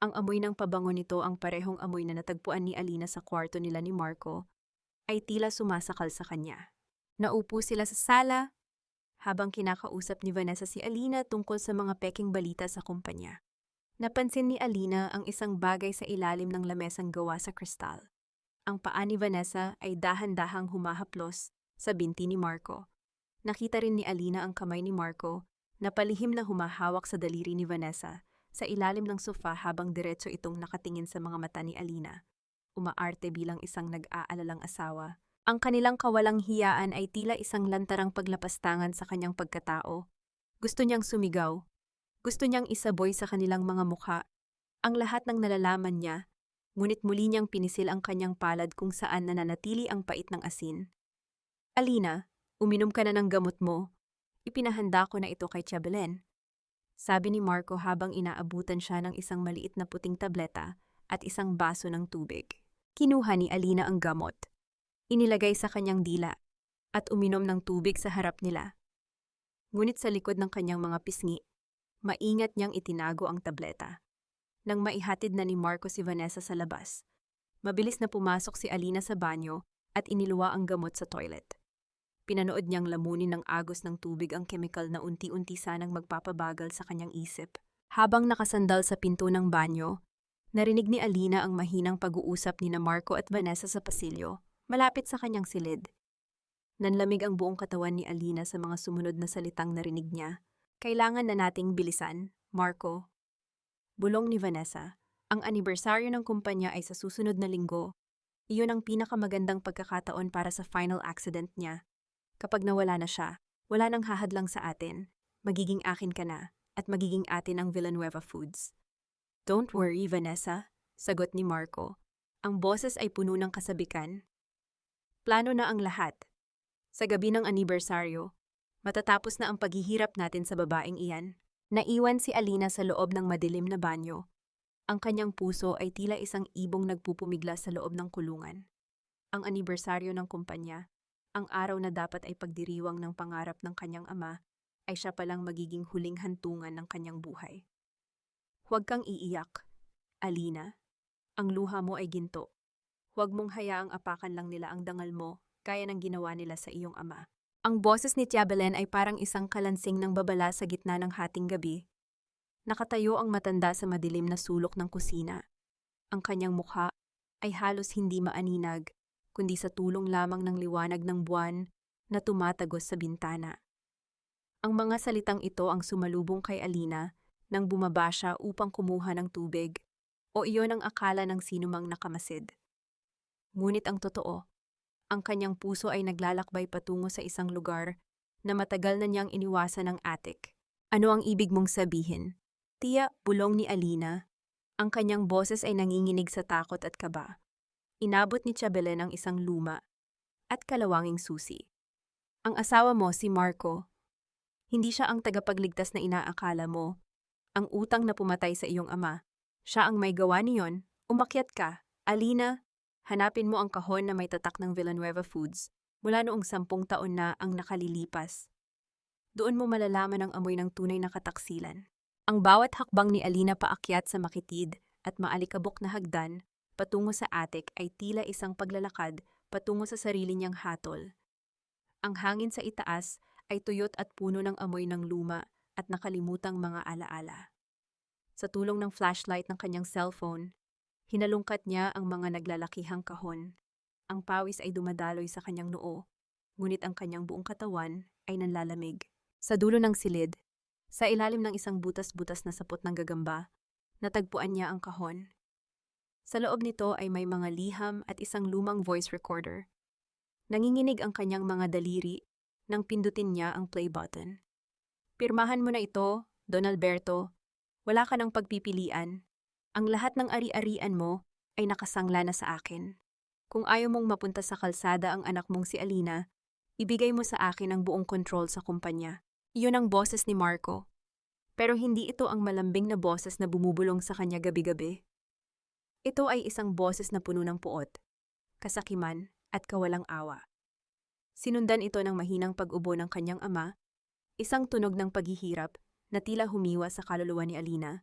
Ang amoy ng pabango nito, ang parehong amoy na natagpuan ni Alina sa kwarto nila ni Marco, ay tila sumasakal sa kanya. Naupo sila sa sala, habang kinakausap ni Vanessa si Alina tungkol sa mga peking balita sa kumpanya. Napansin ni Alina ang isang bagay sa ilalim ng lamesang gawa sa kristal. Ang paa ni Vanessa ay dahan-dahang humahaplos sa binti ni Marco. Nakita rin ni Alina ang kamay ni Marco na palihim na humahawak sa daliri ni Vanessa sa ilalim ng sofa habang diretso itong nakatingin sa mga mata ni Alina. Umaarte bilang isang nag-aalalang asawa. Ang kanilang kawalang hiyaan ay tila isang lantarang paglapastangan sa kanyang pagkatao. Gusto niyang sumigaw. Gusto niyang isaboy sa kanilang mga mukha. Ang lahat ng nalalaman niya, ngunit muli niyang pinisil ang kanyang palad kung saan nananatili ang pait ng asin. Alina, uminom ka na ng gamot mo. Ipinahanda ko na ito kay Tia Belen. Sabi ni Marco habang inaabutan siya ng isang maliit na puting tableta at isang baso ng tubig. Kinuha ni Alina ang gamot. Inilagay sa kanyang dila at uminom ng tubig sa harap nila. Ngunit sa likod ng kanyang mga pisngi, maingat niyang itinago ang tableta. Nang maihatid na ni Marco si Vanessa sa labas, mabilis na pumasok si Alina sa banyo at iniluwa ang gamot sa toilet. Pinanood niyang lamunin ng agos ng tubig ang kemikal na unti-unti sanang magpapabagal sa kanyang isip. Habang nakasandal sa pinto ng banyo, narinig ni Alina ang mahinang pag-uusap ni Marco at Vanessa sa pasilyo, malapit sa kanyang silid. Nanlamig ang buong katawan ni Alina sa mga sumunod na salitang narinig niya. Kailangan na nating bilisan, Marco. Bulong ni Vanessa, ang anibersaryo ng kumpanya ay sa susunod na linggo. Iyon ang pinakamagandang pagkakataon para sa final accident niya. Kapag nawala na siya, wala nang hahadlang sa atin. Magiging akin ka na, at magiging atin ang Villanueva Foods. Don't worry, Vanessa, sagot ni Marco. Ang boses ay puno ng kasabikan. Plano na ang lahat. Sa gabi ng anibersaryo, matatapos na ang paghihirap natin sa babaeng iyan. Naiwan si Alina sa loob ng madilim na banyo. Ang kanyang puso ay tila isang ibong nagpupumigla sa loob ng kulungan. Ang anibersaryo ng kumpanya, ang araw na dapat ay pagdiriwang ng pangarap ng kanyang ama, ay siya palang magiging huling hantungan ng kanyang buhay. Huwag kang iiyak, Alina. Ang luha mo ay ginto. Huwag mong hayaang apakan lang nila ang dangal mo, gaya ng ginawa nila sa iyong ama. Ang boses ni Tia Belen ay parang isang kalansing ng babala sa gitna ng hating gabi. Nakatayo ang matanda sa madilim na sulok ng kusina. Ang kanyang mukha ay halos hindi maaninag, kundi sa tulong lamang ng liwanag ng buwan na tumatagos sa bintana. Ang mga salitang ito ang sumalubong kay Alina nang bumaba siya upang kumuha ng tubig, o iyon ang akala ng sinumang nakamasid. Ngunit ang totoo, ang kanyang puso ay naglalakbay patungo sa isang lugar na matagal na niyang iniwasan ng attic. Ano ang ibig mong sabihin? Tia, bulong ni Alina. Ang kanyang boses ay nanginginig sa takot at kaba. Inabot ni Tia Belen ang isang luma at kalawanging susi. Ang asawa mo, si Marco, hindi siya ang tagapagligtas na inaakala mo. Ang utang na pumatay sa iyong ama, siya ang may gawa niyon. Umakyat ka. Alina, hanapin mo ang kahon na may tatak ng Villanueva Foods mula noong 10 taon na ang nakalilipas. Doon mo malalaman ang amoy ng tunay na kataksilan. Ang bawat hakbang ni Alina paakyat sa makitid at maalikabok na hagdan patungo sa attic ay tila isang paglalakad patungo sa sarili niyang hatol. Ang hangin sa itaas ay tuyot at puno ng amoy ng luma at nakalimutang mga alaala. Sa tulong ng flashlight ng kanyang cellphone, hinalungkat niya ang mga naglalakihang kahon. Ang pawis ay dumadaloy sa kanyang noo, ngunit ang kanyang buong katawan ay nanlalamig. Sa dulo ng silid, sa ilalim ng isang butas-butas na sapot ng gagamba, natagpuan niya ang kahon. Sa loob nito ay may mga liham at isang lumang voice recorder. Nanginginig ang kanyang mga daliri nang pindutin niya ang play button. Pirmahan mo na ito, Don Alberto. Wala ka ng pagpipilian. Ang lahat ng ari-arian mo ay nakasangla na sa akin. Kung ayaw mong mapunta sa kalsada ang anak mong si Alina, ibigay mo sa akin ang buong kontrol sa kumpanya. Iyon ang boses ni Marco. Pero hindi ito ang malambing na boses na bumubulong sa kanya gabi-gabi. Ito ay isang boses na puno ng puot, kasakiman at kawalang awa. Sinundan ito ng mahinang pag-ubo ng kanyang ama, isang tunog ng paghihirap na tila humiwa sa kaluluwa ni Alina.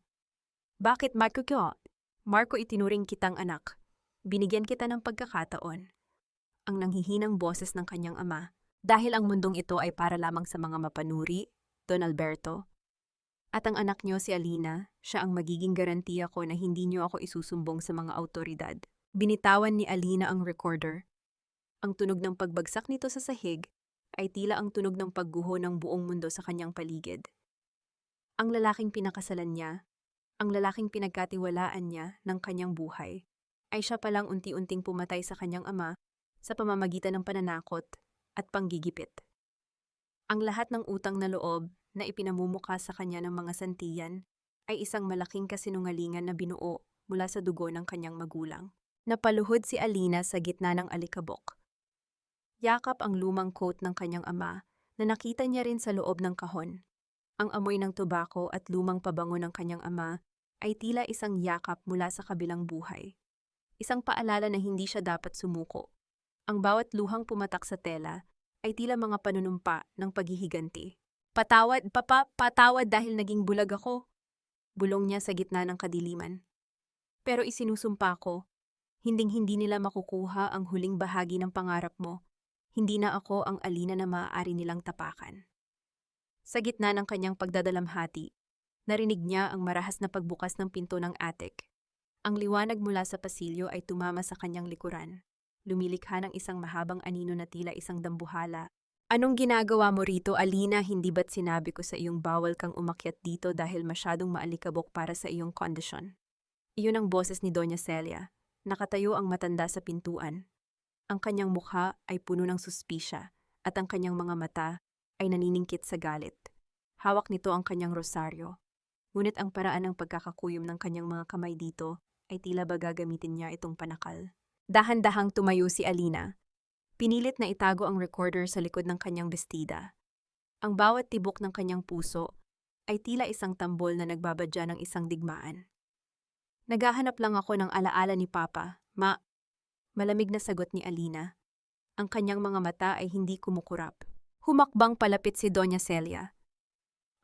Bakit Marco ko? Marco, itinuring kitang anak. Binigyan kita ng pagkakataon. Ang nanghihinang boses ng kanyang ama, dahil ang mundong ito ay para lamang sa mga mapanuri, Don Alberto. At ang anak niyo si Alina, siya ang magiging garantiya ko na hindi niyo ako isusumbong sa mga awtoridad. Binitawan ni Alina ang recorder. Ang tunog ng pagbagsak nito sa sahig ay tila ang tunog ng pagguho ng buong mundo sa kanyang paligid. Ang lalaking pinakasalan niya, ang lalaking pinagkatiwalaan niya ng kanyang buhay, ay siya palang unti-unting pumatay sa kanyang ama sa pamamagitan ng pananakot at panggigipit. Ang lahat ng utang na loob na ipinamumuka sa kanya ng mga santiyan ay isang malaking kasinungalingan na binuo mula sa dugo ng kanyang magulang. Napaluhod si Alina sa gitna ng alikabok. Yakap ang lumang coat ng kanyang ama na nakita niya rin sa loob ng kahon. Ang amoy ng tobako at lumang pabango ng kanyang ama ay tila isang yakap mula sa kabilang buhay. Isang paalala na hindi siya dapat sumuko. Ang bawat luhang pumatak sa tela ay tila mga panunumpa ng paghihiganti. Patawad dahil naging bulag ako. Bulong niya sa gitna ng kadiliman. Pero isinusumpa ko, hinding-hindi nila makukuha ang huling bahagi ng pangarap mo. Hindi na ako ang Alina na maaari nilang tapakan. Sa gitna ng kanyang pagdadalamhati, narinig niya ang marahas na pagbukas ng pinto ng attic. Ang liwanag mula sa pasilyo ay tumama sa kanyang likuran. Lumilikha ng isang mahabang anino na tila isang dambuhala. Anong ginagawa mo rito, Alina? Hindi ba't sinabi ko sa iyong bawal kang umakyat dito dahil masyadong maalikabok para sa iyong kondisyon? Iyon ang boses ni Doña Celia. Nakatayo ang matanda sa pintuan. Ang kanyang mukha ay puno ng suspisya at ang kanyang mga mata ay naniningkit sa galit. Hawak nito ang kanyang rosaryo. Ngunit ang paraan ng pagkakakuyom ng kanyang mga kamay dito ay tila ba gagamitin niya itong panakal. Dahan-dahang tumayo si Alina. Pinilit na itago ang recorder sa likod ng kanyang bestida. Ang bawat tibok ng kanyang puso ay tila isang tambol na nagbabadya ng isang digmaan. Naghahanap lang ako ng alaala ni Papa, Malamig na sagot ni Alina. Ang kanyang mga mata ay hindi kumukurap. Humakbang palapit si Doña Celia.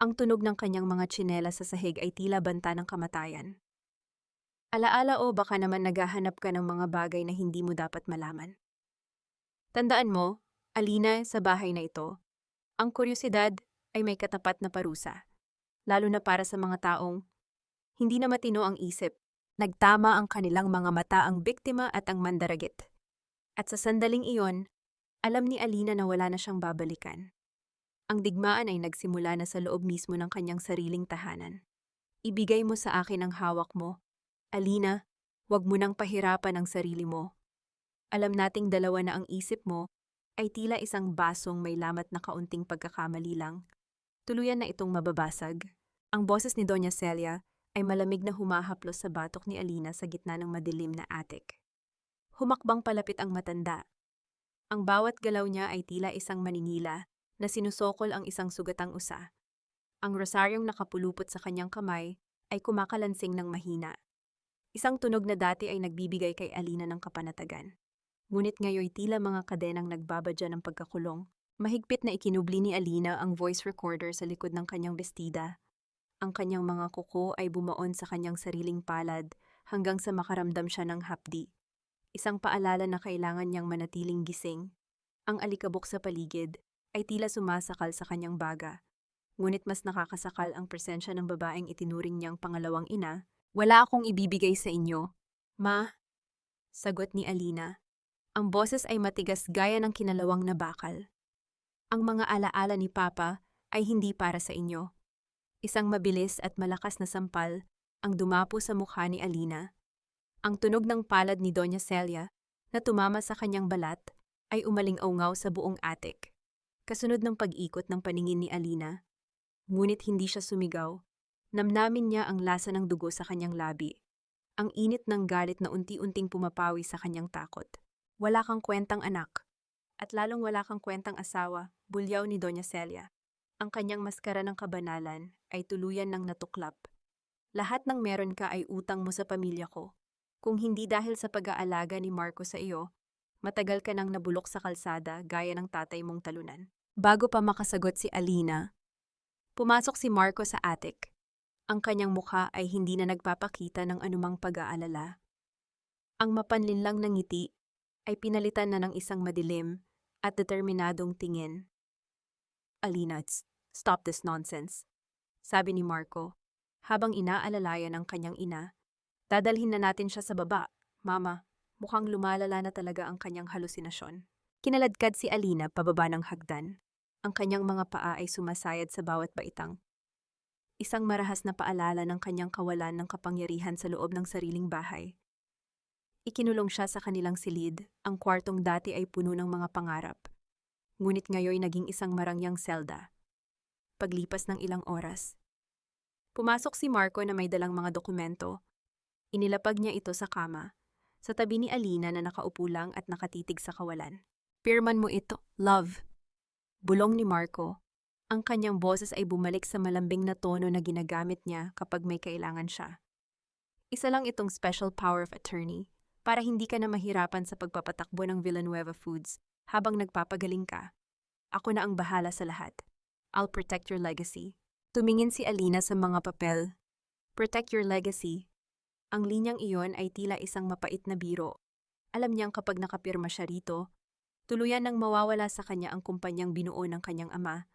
Ang tunog ng kanyang mga tsinelas sa sahig ay tila banta ng kamatayan. Alaala o baka naman naghahanap ka ng mga bagay na hindi mo dapat malaman. Tandaan mo, Alina, sa bahay na ito, ang kuryosidad ay may katapat na parusa, lalo na para sa mga taong hindi na matino ang isip. Nagtama ang kanilang mga mata ang biktima at ang mandaragit. At sa sandaling iyon, alam ni Alina na wala na siyang babalikan. Ang digmaan ay nagsimula na sa loob mismo ng kanyang sariling tahanan. Ibigay mo sa akin ang hawak mo. Alina, huwag mo nang pahirapan ang sarili mo. Alam nating dalawa na ang isip mo ay tila isang basong may lamat na kaunting pagkakamali lang. Tuluyan na itong mababasag. Ang boses ni Doña Celia ay malamig na humahaplos sa batok ni Alina sa gitna ng madilim na attic. Humakbang palapit ang matanda. Ang bawat galaw niya ay tila isang maninila na sinusokol ang isang sugatang usa. Ang rosaryong nakapulupot sa kanyang kamay ay kumakalansing ng mahina. Isang tunog na dati ay nagbibigay kay Alina ng kapanatagan. Ngunit ngayoy tila mga kadenang nagbabadya ng pagkakulong. Mahigpit na ikinubli ni Alina ang voice recorder sa likod ng kanyang bestida. Ang kanyang mga kuko ay bumaon sa kanyang sariling palad hanggang sa makaramdam siya ng hapdi. Isang paalala na kailangan niyang manatiling gising. Ang alikabok sa paligid ay tila sumasakal sa kanyang baga. Ngunit mas nakakasakal ang presensya ng babaeng itinuring niyang pangalawang ina. Wala akong ibibigay sa inyo, Ma. Sagot ni Alina. Ang boses ay matigas gaya ng kinalawang na bakal. Ang mga alaala ni Papa ay hindi para sa inyo. Isang mabilis at malakas na sampal ang dumapo sa mukha ni Alina. Ang tunog ng palad ni Doña Celia na tumama sa kanyang balat ay umaling-aungaw sa buong attic. Kasunod ng pag-ikot ng paningin ni Alina. Ngunit hindi siya sumigaw. Namnamin niya ang lasa ng dugo sa kanyang labi. Ang init ng galit na unti-unting pumapawi sa kanyang takot. Wala kang kwentang anak. At lalong wala kang kwentang asawa, bulyaw ni Doña Celia. Ang kanyang maskara ng kabanalan ay tuluyan ng natuklap. Lahat ng meron ka ay utang mo sa pamilya ko. Kung hindi dahil sa pag-aalaga ni Marco sa iyo, matagal ka nang nabulok sa kalsada gaya ng tatay mong talunan. Bago pa makasagot si Alina, pumasok si Marco sa attic. Ang kanyang mukha ay hindi na nagpapakita ng anumang pag-aalala. Ang mapanlinlang na ngiti ay pinalitan na ng isang madilim at determinadong tingin. Alina, stop this nonsense, sabi ni Marco, habang inaalalayan ang kanyang ina. Dadalhin na natin siya sa baba, Mama. Mukhang lumalala na talaga ang kanyang halusinasyon. Kinaladkad si Alina pababa ng hagdan. Ang kanyang mga paa ay sumasayad sa bawat baitang. Isang marahas na paalala ng kanyang kawalan ng kapangyarihan sa loob ng sariling bahay. Ikinulong siya sa kanilang silid, ang kwartong dati ay puno ng mga pangarap. Ngunit ngayoy naging isang marangyang selda. Paglipas ng ilang oras, pumasok si Marco na may dalang mga dokumento. Inilapag niya ito sa kama, sa tabi ni Alina na nakaupo lang at nakatitig sa kawalan. Pirman mo ito, love. Bulong ni Marco. Ang kanyang boses ay bumalik sa malambing na tono na ginagamit niya kapag may kailangan siya. Isa lang itong special power of attorney. para hindi ka na mahirapan sa pagpapatakbo ng Villanueva Foods habang nagpapagaling ka. Ako na ang bahala sa lahat. I'll protect your legacy. Tumingin si Alina sa mga papel. Protect your legacy. Ang linyang iyon ay tila isang mapait na biro. Alam niyang kapag nakapirma siya rito, tuluyan nang mawawala sa kanya ang kumpanyang binuo ng kanyang ama.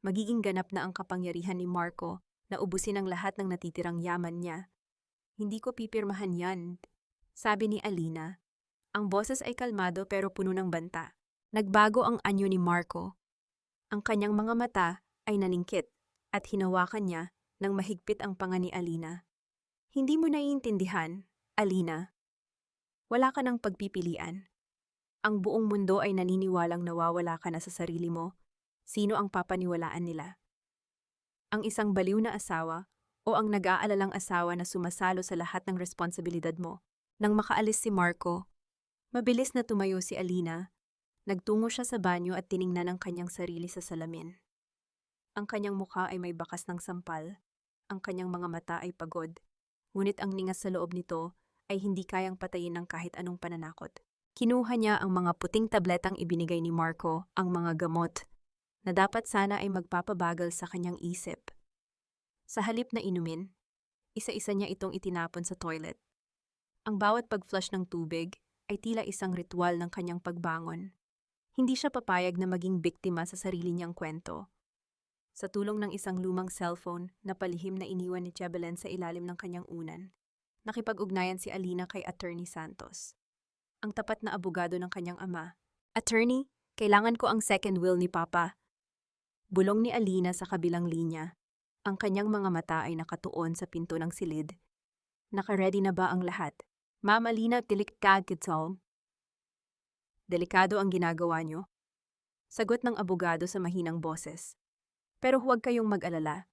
Magiging ganap na ang kapangyarihan ni Marco na ubusin ang lahat ng natitirang yaman niya. Hindi ko pipirmahan yan, sabi ni Alina. Ang boses ay kalmado pero puno ng banta. Nagbago ang anyo ni Marco. Ang kanyang mga mata ay naningkit at hinawakan niya nang mahigpit ang panga ni Alina. Hindi mo naiintindihan, Alina. Wala ka ng pagpipilian. Ang buong mundo ay naniniwalang nawawala ka na sa sarili mo. Sino ang papaniwalaan nila? Ang isang baliw na asawa o ang nag-aalalang asawa na sumasalo sa lahat ng responsibilidad mo? Nang makaalis si Marco, mabilis na tumayo si Alina. Nagtungo siya sa banyo at tiningnan ang kanyang sarili sa salamin. Ang kanyang mukha ay may bakas ng sampal. Ang kanyang mga mata ay pagod. Ngunit ang ningas sa loob nito ay hindi kayang patayin ng kahit anong pananakot. Kinuha niya ang mga puting tabletang ibinigay ni Marco, ang mga gamot, na dapat sana ay magpapabagal sa kanyang isip. Sa halip na inumin, isa-isa niya itong itinapon sa toilet. Ang bawat pag-flush ng tubig ay tila isang ritual ng kanyang pagbangon. Hindi siya papayag na maging biktima sa sarili niyang kwento. Sa tulong ng isang lumang cellphone na palihim na iniwan ni Jebelen sa ilalim ng kanyang unan, nakipag-ugnayan si Alina kay Attorney Santos, ang tapat na abogado ng kanyang ama. Attorney, kailangan ko ang second will ni Papa. Bulong ni Alina sa kabilang linya. Ang kanyang mga mata ay nakatuon sa pinto ng silid. Naka-ready na ba ang lahat? Ma'am Alina, delikado ang ginagawa niyo? Sagot ng abogado sa mahinang boses. Pero huwag kayong mag-alala.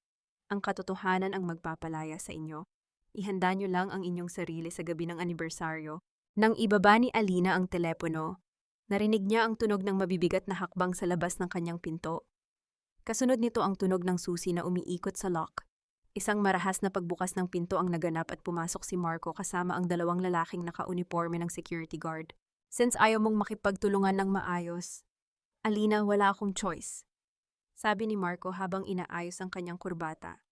Ang katotohanan ang magpapalaya sa inyo. Ihanda niyo lang ang inyong sarili sa gabi ng anibersaryo. Nang ibaba ni Alina ang telepono, narinig niya ang tunog ng mabibigat na hakbang sa labas ng kanyang pinto. Kasunod nito ang tunog ng susi na umiikot sa lock. Isang marahas na pagbukas ng pinto ang naganap at pumasok si Marco kasama ang dalawang lalaking naka-uniforme ng security guard. Since ayaw mong makipagtulungan ng maayos, Alina, wala akong choice, sabi ni Marco habang inaayos ang kanyang kurbata.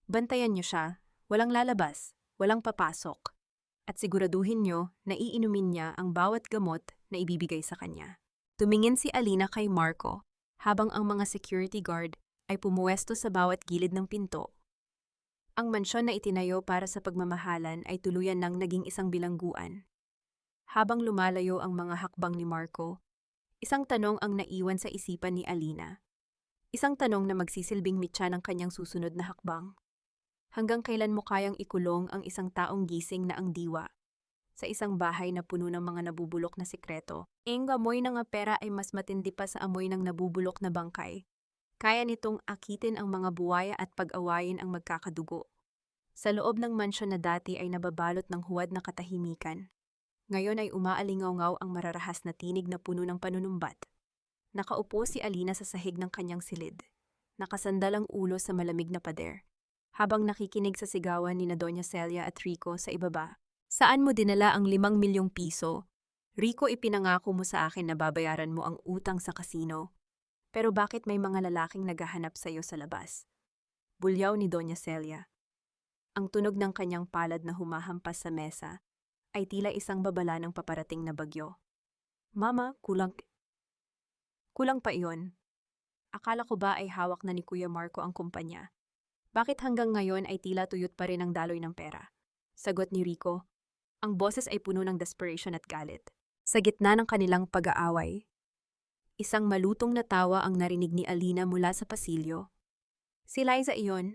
Bantayan niyo siya, walang lalabas, walang papasok, at siguraduhin niyo na iinumin niya ang bawat gamot na ibibigay sa kanya. Tumingin si Alina kay Marco habang ang mga security guard ay pumuwesto sa bawat gilid ng pinto. Ang mansyon na itinayo para sa pagmamahalan ay tuluyan ng naging isang bilangguan. Habang lumalayo ang mga hakbang ni Marco, isang tanong ang naiwan sa isipan ni Alina. Isang tanong na magsisilbing mitya ng kanyang susunod na hakbang. Hanggang kailan mo kayang ikulong ang isang taong gising na ang diwa sa isang bahay na puno ng mga nabubulok na sikreto? Ang amoy ng pera ay mas matindi pa sa amoy ng nabubulok na bangkay. Kaya nitong akitin ang mga buwaya at pag-awayin ang magkakadugo. Sa loob ng mansyon na dati ay nababalot ng huwad na katahimikan. Ngayon ay umaalingaw-ngaw ang mararahas na tinig na puno ng panunumbat. Nakaupo si Alina sa sahig ng kanyang silid. Nakasandal ang ulo sa malamig na pader. Habang nakikinig sa sigawan ni na Doña Celia at Rico sa ibaba. Saan mo dinala ang 5 milyong piso? Rico, ipinangako mo sa akin na babayaran mo ang utang sa kasino. Pero bakit may mga lalaking naghahanap sa iyo sa labas? Bulyaw ni Doña Celia. Ang tunog ng kanyang palad na humahampas sa mesa ay tila isang babala ng paparating na bagyo. Mama, kulang pa iyon. Akala ko ba ay hawak na ni Kuya Marco ang kumpanya? Bakit hanggang ngayon ay tila tuyot pa rin ang daloy ng pera? Sagot ni Rico. Ang boses ay puno ng desperation at galit. Sa gitna ng kanilang pag-aaway, isang malutong na tawa ang narinig ni Alina mula sa pasilyo. Si Liza iyon,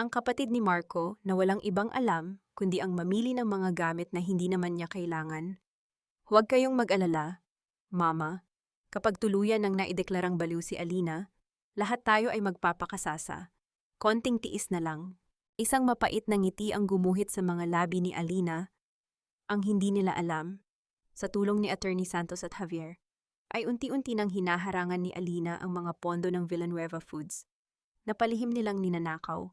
ang kapatid ni Marco na walang ibang alam kundi ang mamili ng mga gamit na hindi naman niya kailangan. Huwag kayong mag-alala, Mama. Kapag tuluyan ng naideklarang baliw si Alina, lahat tayo ay magpapakasasa. Konting tiis na lang. Isang mapait na ngiti ang gumuhit sa mga labi ni Alina. Ang hindi nila alam, sa tulong ni Attorney Santos at Javier, ay unti-unti nang hinaharangan ni Alina ang mga pondo ng Villanueva Foods. Napalihim nilang ninanakaw.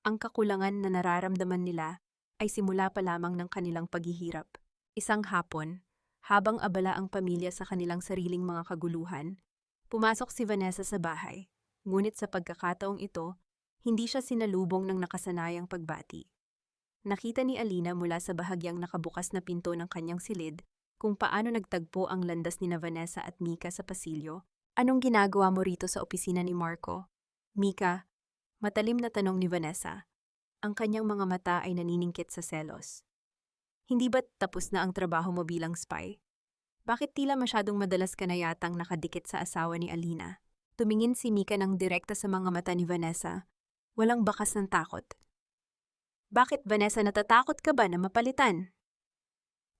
Ang kakulangan na nararamdaman nila ay simula pa lamang ng kanilang paghihirap. Isang hapon, habang abala ang pamilya sa kanilang sariling mga kaguluhan, pumasok si Vanessa sa bahay. Ngunit sa pagkakataong ito, hindi siya sinalubong ng nakasanayang pagbati. Nakita ni Alina mula sa bahagyang nakabukas na pinto ng kanyang silid kung paano nagtagpo ang landas ni Vanessa at Mika sa pasilyo. Anong ginagawa mo rito sa opisina ni Marco? Mika, matalim na tanong ni Vanessa. Ang kanyang mga mata ay naniningkit sa selos. Hindi ba't tapos na ang trabaho mo bilang spy? Bakit tila masyadong madalas ka na yatang nakadikit sa asawa ni Alina? Tumingin si Mika ng direkta sa mga mata ni Vanessa. Walang bakas ng takot. Bakit, Vanessa, natatakot ka ba na mapalitan?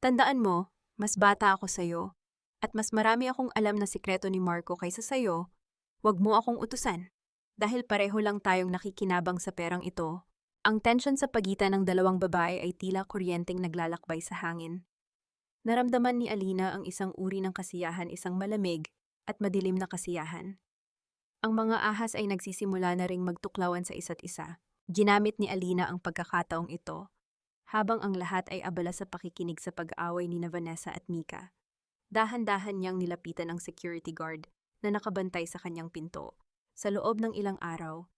Tandaan mo, mas bata ako sa'yo, at mas marami akong alam na sikreto ni Marco kaysa sa'yo. Huwag mo akong utusan. Dahil pareho lang tayong nakikinabang sa perang ito, ang tensyon sa pagitan ng dalawang babae ay tila kuryenteng naglalakbay sa hangin. Naramdaman ni Alina ang isang uri ng kasiyahan, isang malamig at madilim na kasiyahan. Ang mga ahas ay nagsisimula na ring magtuklawan sa isa't isa. Ginamit ni Alina ang pagkakataong ito, habang ang lahat ay abala sa pakikinig sa pag-aaway ni Vanessa at Mika. Dahan-dahan niyang nilapitan ang security guard na nakabantay sa kanyang pinto. Sa loob ng ilang araw,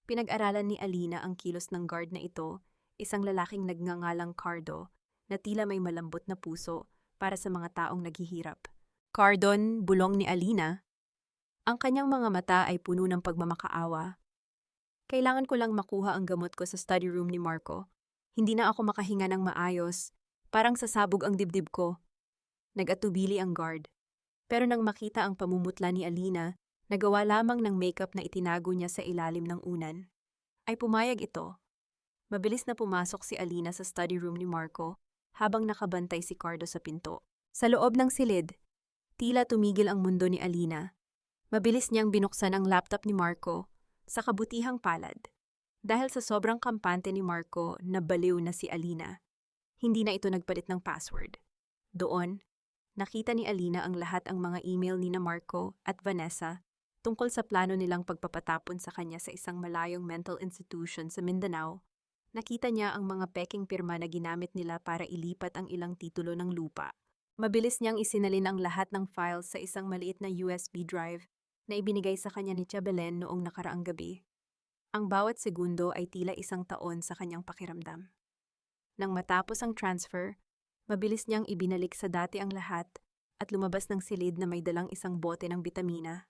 pinag-aralan ni Alina ang kilos ng guard na ito, isang lalaking nagngangalang Cardo, na tila may malambot na puso para sa mga taong naghihirap. Cardon, bulong ni Alina. Ang kanyang mga mata ay puno ng pagmamakaawa. Kailangan ko lang makuha ang gamot ko sa study room ni Marco. Hindi na ako makahinga ng maayos. Parang sasabog ang dibdib ko. Nag-atubili ang guard. Pero nang makita ang pamumutla ni Alina, nagawa lamang ng makeup na itinago niya sa ilalim ng unan, ay pumayag ito. Mabilis na pumasok si Alina sa study room ni Marco habang nakabantay si Cardo sa pinto. Sa loob ng silid, tila tumigil ang mundo ni Alina. Mabilis niyang binuksan ang laptop ni Marco sa kabutihang palad. Dahil sa sobrang kampante ni Marco, nabaliw na si Alina. Hindi na ito nagpalit ng password. Doon, nakita ni Alina ang lahat ang mga email ni Marco at Vanessa tungkol sa plano nilang pagpapatapon sa kanya sa isang malayong mental institution sa Mindanao. Nakita niya ang mga peking pirma na ginamit nila para ilipat ang ilang titulo ng lupa. Mabilis niyang isinalin ang lahat ng files sa isang maliit na USB drive na ibinigay sa kanya ni Chabelen noong nakaraang gabi. Ang bawat segundo ay tila isang taon sa kanyang pakiramdam. Nang matapos ang transfer, mabilis niyang ibinalik sa dati ang lahat at lumabas ng silid na may dalang isang bote ng bitamina.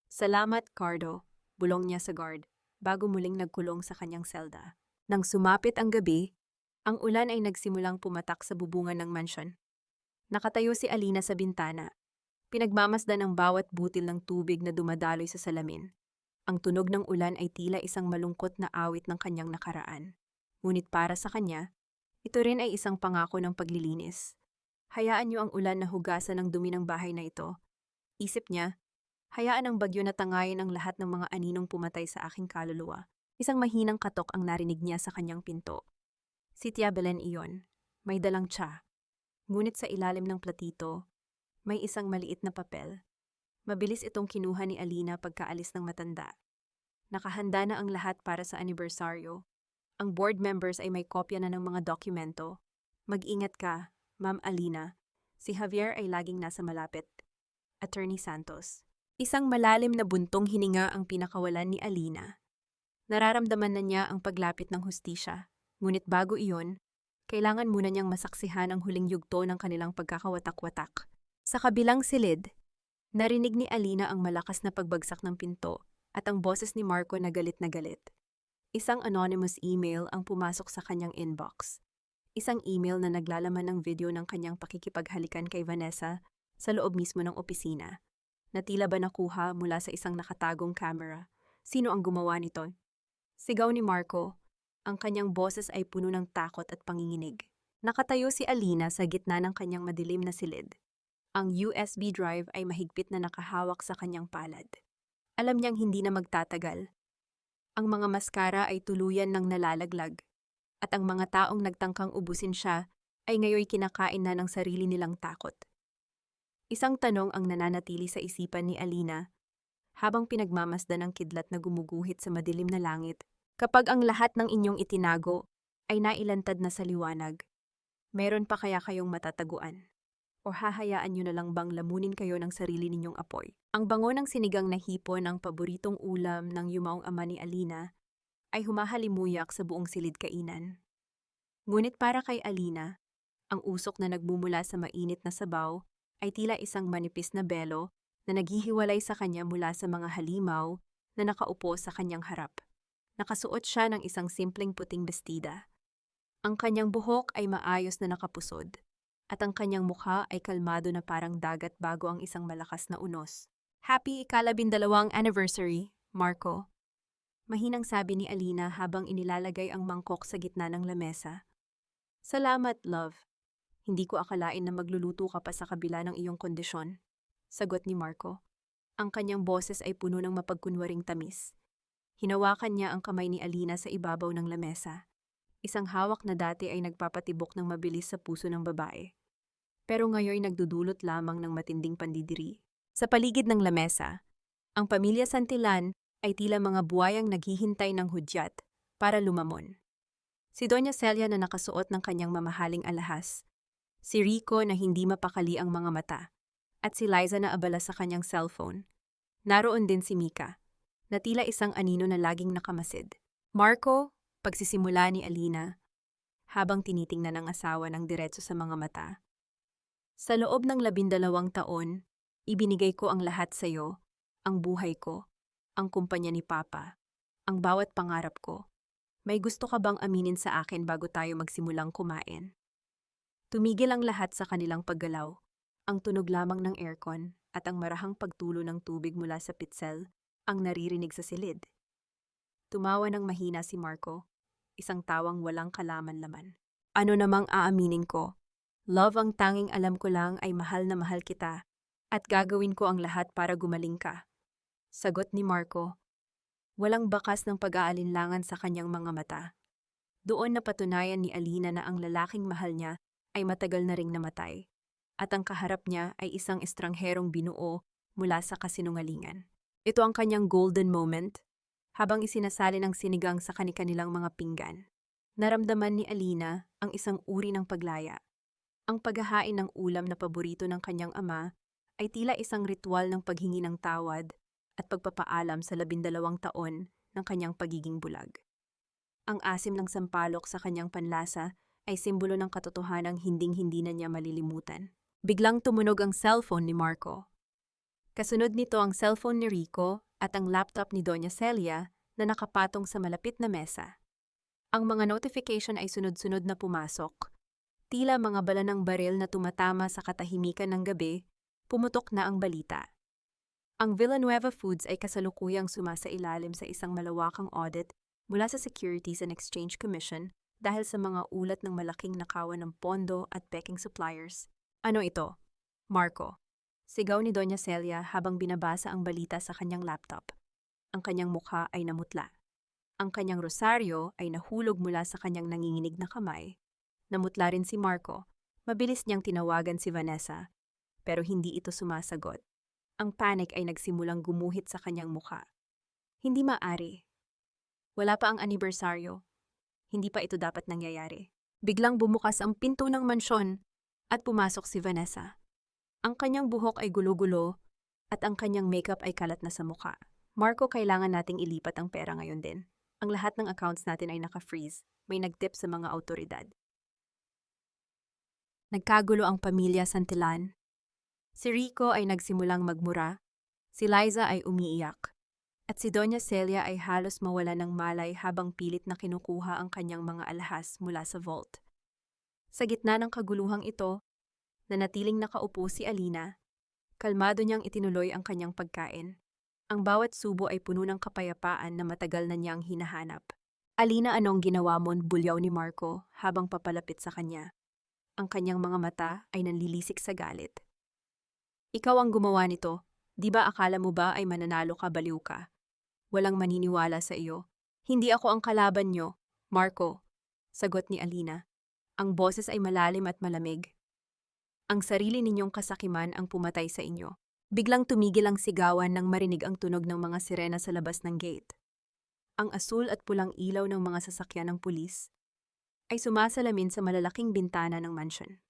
Salamat, Cardo, bulong niya sa guard, bago muling nagkulong sa kanyang selda. Nang sumapit ang gabi, ang ulan ay nagsimulang pumatak sa bubungan ng mansyon. Nakatayo si Alina sa bintana. Pinagmamasdan ang bawat butil ng tubig na dumadaloy sa salamin. Ang tunog ng ulan ay tila isang malungkot na awit ng kanyang nakaraan. Ngunit para sa kanya, ito rin ay isang pangako ng paglilinis. Hayaan niyo ang ulan na hugasan ng dumi ng bahay na ito. Isip niya, hayaan ang bagyo na tangayin ang lahat ng mga aninong pumatay sa aking kaluluwa. Isang mahinang katok ang narinig niya sa kanyang pinto. Si Tia Belen iyon, may dalang tsa. Ngunit sa ilalim ng platito, may isang maliit na papel. Mabilis itong kinuha ni Alina pagkaalis ng matanda. Nakahanda na ang lahat para sa anibersaryo. Ang board members ay may kopya na ng mga dokumento. Mag-ingat ka, Ma'am Alina. Si Javier ay laging nasa malapit. Attorney Santos. Isang malalim na buntong hininga ang pinakawalan ni Alina. Nararamdaman na niya ang paglapit ng hustisya. Ngunit bago iyon, kailangan muna niyang masaksihan ang huling yugto ng kanilang pagkakawatak-watak. Sa kabilang silid, narinig ni Alina ang malakas na pagbagsak ng pinto at ang boses ni Marco na galit na galit. Isang anonymous email ang pumasok sa kanyang inbox. Isang email na naglalaman ng video ng kanyang pakikipaghalikan kay Vanessa sa loob mismo ng opisina, na tila ba nakuha mula sa isang nakatagong camera. Sino ang gumawa nito? Sigaw ni Marco. Ang kanyang boses ay puno ng takot at panginginig. Nakatayo si Alina sa gitna ng kanyang madilim na silid. Ang USB drive ay mahigpit na nakahawak sa kanyang palad. Alam niyang hindi na magtatagal. Ang mga maskara ay tuluyan ng nalalaglag, at ang mga taong nagtangkang ubusin siya ay ngayoy kinakain na ng sarili nilang takot. Isang tanong ang nananatili sa isipan ni Alina habang pinagmamasdan ang kidlat na gumuguhit sa madilim na langit. Kapag ang lahat ng inyong itinago ay nailantad na sa liwanag, Meron pa kaya kayong matataguan? O hahayaan nyo na lang bang lamunin kayo ng sarili ninyong apoy? Ang bango ng sinigang na hipon, ang paboritong ulam ng yumaong ama ni Alina, ay humahalimuyak sa buong silid kainan. Ngunit para kay Alina, ang usok na nagmumula sa mainit na sabaw ay tila isang manipis na belo na naghihiwalay sa kanya mula sa mga halimaw na nakaupo sa kanyang harap. Nakasuot siya ng isang simpleng puting bestida. Ang kanyang buhok ay maayos na nakapusod, at ang kanyang mukha ay kalmado na parang dagat bago ang isang malakas na unos. Happy ika-12 anniversary, Marco. Mahinang sabi ni Alina habang inilalagay ang mangkok sa gitna ng lamesa. Salamat, love. Hindi ko akalain na magluluto ka pa sa kabila ng iyong kondisyon. Sagot ni Marco. Ang kanyang boses ay puno ng mapagkunwaring tamis. Hinawakan niya ang kamay ni Alina sa ibabaw ng lamesa. Isang hawak na dati ay nagpapatibok ng mabilis sa puso ng babae. Pero ngayon nagdudulot lamang ng matinding pandidiri. Sa paligid ng lamesa, ang pamilya Santillan ay tila mga buwayang naghihintay ng hudyat para lumamon. Si Doña Celia na nakasuot ng kanyang mamahaling alahas, si Rico na hindi mapakali ang mga mata, at si Liza na abala sa kanyang cellphone. Naroon din si Mika, na tila isang anino na laging nakamasid. Marco, pagsisimula ni Alina, habang tinitingnan ng asawa ng diretso sa mga mata. Sa loob ng 12 taon, ibinigay ko ang lahat sa iyo, ang buhay ko, ang kumpanya ni Papa, ang bawat pangarap ko. May gusto ka bang aminin sa akin bago tayo magsimulang kumain? Tumigil ang lahat sa kanilang paggalaw, ang tunog lamang ng aircon at ang marahang pagtulo ng tubig mula sa pitsel ang naririnig sa silid. Tumawa ng mahina si Marco, isang tawang walang kalaman-laman. Ano namang aaminin ko? Love, ang tanging alam ko lang ay mahal na mahal kita at gagawin ko ang lahat para gumaling ka. Sagot ni Marco. Walang bakas ng pag-aalinlangan sa kanyang mga mata. Doon napatunayan ni Alina na ang lalaking mahal niya ay matagal na ring namatay, at ang kaharap niya ay isang estrangherong binuo mula sa kasinungalingan. Ito ang kanyang golden moment, habang isinasali ng sinigang sa kanilang mga pinggan. Naramdaman ni Alina ang isang uri ng paglaya. Ang paghahain ng ulam na paborito ng kanyang ama ay tila isang ritual ng paghingi ng tawad at pagpapaalam sa 12 taon ng kanyang pagiging bulag. Ang asim ng sampalok sa kanyang panlasa ay simbolo ng katotohanang hinding-hindi na niya malilimutan. Biglang tumunog ang cellphone ni Marco. Kasunod nito ang cellphone ni Rico at ang laptop ni Doña Celia na nakapatong sa malapit na mesa. Ang mga notification ay sunod-sunod na pumasok. Tila mga bala ng baril na tumatama sa katahimikan ng gabi, pumutok na ang balita. Ang Villanueva Foods ay kasalukuyang sumasailalim sa isang malawakang audit mula sa Securities and Exchange Commission dahil sa mga ulat ng malaking nakawan ng pondo at peking suppliers. Ano ito? Marco. Sigaw ni Doña Celia habang binabasa ang balita sa kanyang laptop. Ang kanyang mukha ay namutla. Ang kanyang rosaryo ay nahulog mula sa kanyang nanginginig na kamay. Namutla rin si Marco. Mabilis niyang tinawagan si Vanessa, pero hindi ito sumasagot. Ang panic ay nagsimulang gumuhit sa kanyang mukha. Hindi maari. Wala pa ang anibersaryo. Hindi pa ito dapat nangyayari. Biglang bumukas ang pinto ng mansyon at pumasok si Vanessa. Ang kanyang buhok ay gulo-gulo at ang kanyang makeup ay kalat na sa mukha. Marco, kailangan nating ilipat ang pera ngayon din. Ang lahat ng accounts natin ay naka-freeze. May nagtip sa mga autoridad. Nagkagulo ang pamilya Santillan. Si Rico ay nagsimulang magmura, si Liza ay umiiyak, at si Doña Celia ay halos mawala ng malay habang pilit na kinukuha ang kanyang mga alahas mula sa vault. Sa gitna ng kaguluhang ito, nanatiling nakaupo si Alina. Kalmado niyang itinuloy ang kanyang pagkain. Ang bawat subo ay puno ng kapayapaan na matagal na niyang hinahanap. Alina, anong ginawa mo? Bulyaw ni Marco habang papalapit sa kanya. Ang kanyang mga mata ay nanlilisik sa galit. Ikaw ang gumawa nito. Di ba akala mo ba ay mananalo ka, baliw ka? Walang maniniwala sa iyo. Hindi ako ang kalaban nyo, Marco. Sagot ni Alina. Ang boses ay malalim at malamig. Ang sarili ninyong kasakiman ang pumatay sa inyo. Biglang tumigil ang sigawan nang marinig ang tunog ng mga sirena sa labas ng gate. Ang asul at pulang ilaw ng mga sasakyan ng pulis. ay sumasalamin sa malalaking bintana ng mansyon.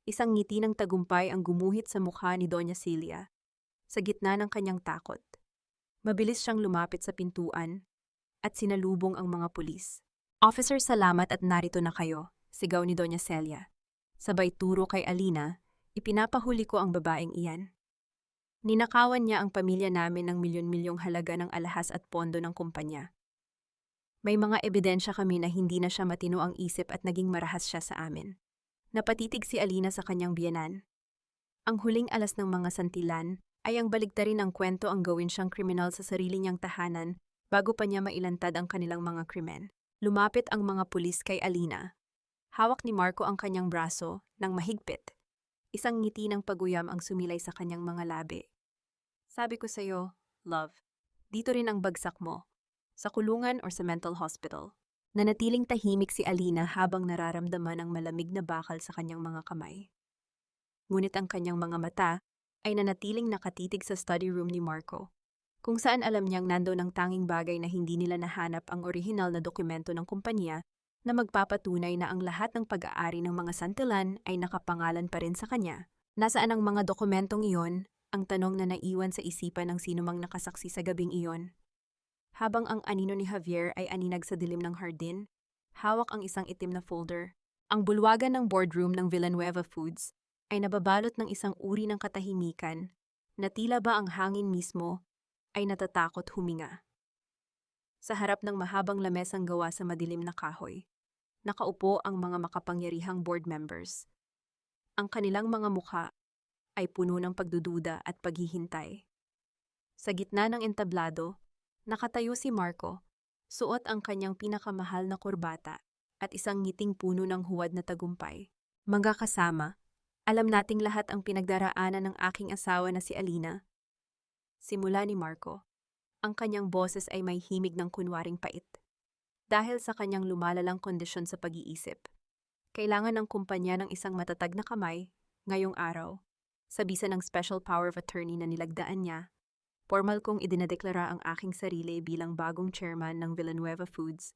Isang ngiti ng tagumpay ang gumuhit sa mukha ni Doña Celia, sa gitna ng kanyang takot. Mabilis siyang lumapit sa pintuan at sinalubong ang mga pulis. "Officer, salamat at narito na kayo," sigaw ni Doña Celia. Sabay turo kay Alina, "Ipinapahuli ko ang babaeng iyan. Ninakawan niya ang pamilya namin ng milyon-milyong halaga ng alahas at pondo ng kumpanya. May mga ebidensya kami na hindi na siya matino ang isip at naging marahas siya sa amin." Napatitig si Alina sa kanyang biyenan. Ang huling alas ng mga santilan ay ang baligtarin ng kwento ang gawin siyang kriminal sa sarili niyang tahanan bago pa niya mailantad ang kanilang mga krimen. Lumapit ang mga pulis kay Alina. Hawak ni Marco ang kanyang braso ng mahigpit. Isang ngiti ng paguyam ang sumilay sa kanyang mga labi. "Sabi ko sa'yo, love, dito rin ang bagsak mo, sa kulungan or sa mental hospital." Nanatiling tahimik si Alina habang nararamdaman ang malamig na bakal sa kanyang mga kamay. Ngunit ang kanyang mga mata ay nanatiling nakatitig sa study room ni Marco, kung saan alam niyang nandoon ang tanging bagay na hindi nila nahanap, ang orihinal na dokumento ng kumpanya na magpapatunay na ang lahat ng pag-aari ng mga santilan ay nakapangalan pa rin sa kanya. Nasaan ang mga dokumentong iyon? Ang tanong na naiwan sa isipan ng sinumang nakasaksi sa gabing iyon. Habang ang anino ni Javier ay aninag sa dilim ng hardin, hawak ang isang itim na folder. Ang bulwagan ng boardroom ng Villanueva Foods ay nababalot ng isang uri ng katahimikan na tila ba ang hangin mismo ay natatakot huminga. Sa harap ng mahabang lamesang gawa sa madilim na kahoy, nakaupo ang mga makapangyarihang board members. Ang kanilang mga mukha ay puno ng pagdududa at paghihintay. Sa gitna ng entablado, nakatayo si Marco, suot ang kanyang pinakamahal na kurbata at isang ngiting puno ng huwad na tagumpay. "Mga kasama, alam nating lahat ang pinagdaraanan ng aking asawa na si Alina." Simula ni Marco, ang kanyang boses ay may himig ng kunwaring pait. Dahil sa kanyang lumalalang kondisyon sa pag-iisip, kailangan ng kumpanya ng isang matatag na kamay ngayong araw. Sa bisa ng special power of attorney na nilagdaan niya, formal kong idinadeklara ang aking sarili bilang bagong chairman ng Villanueva Foods.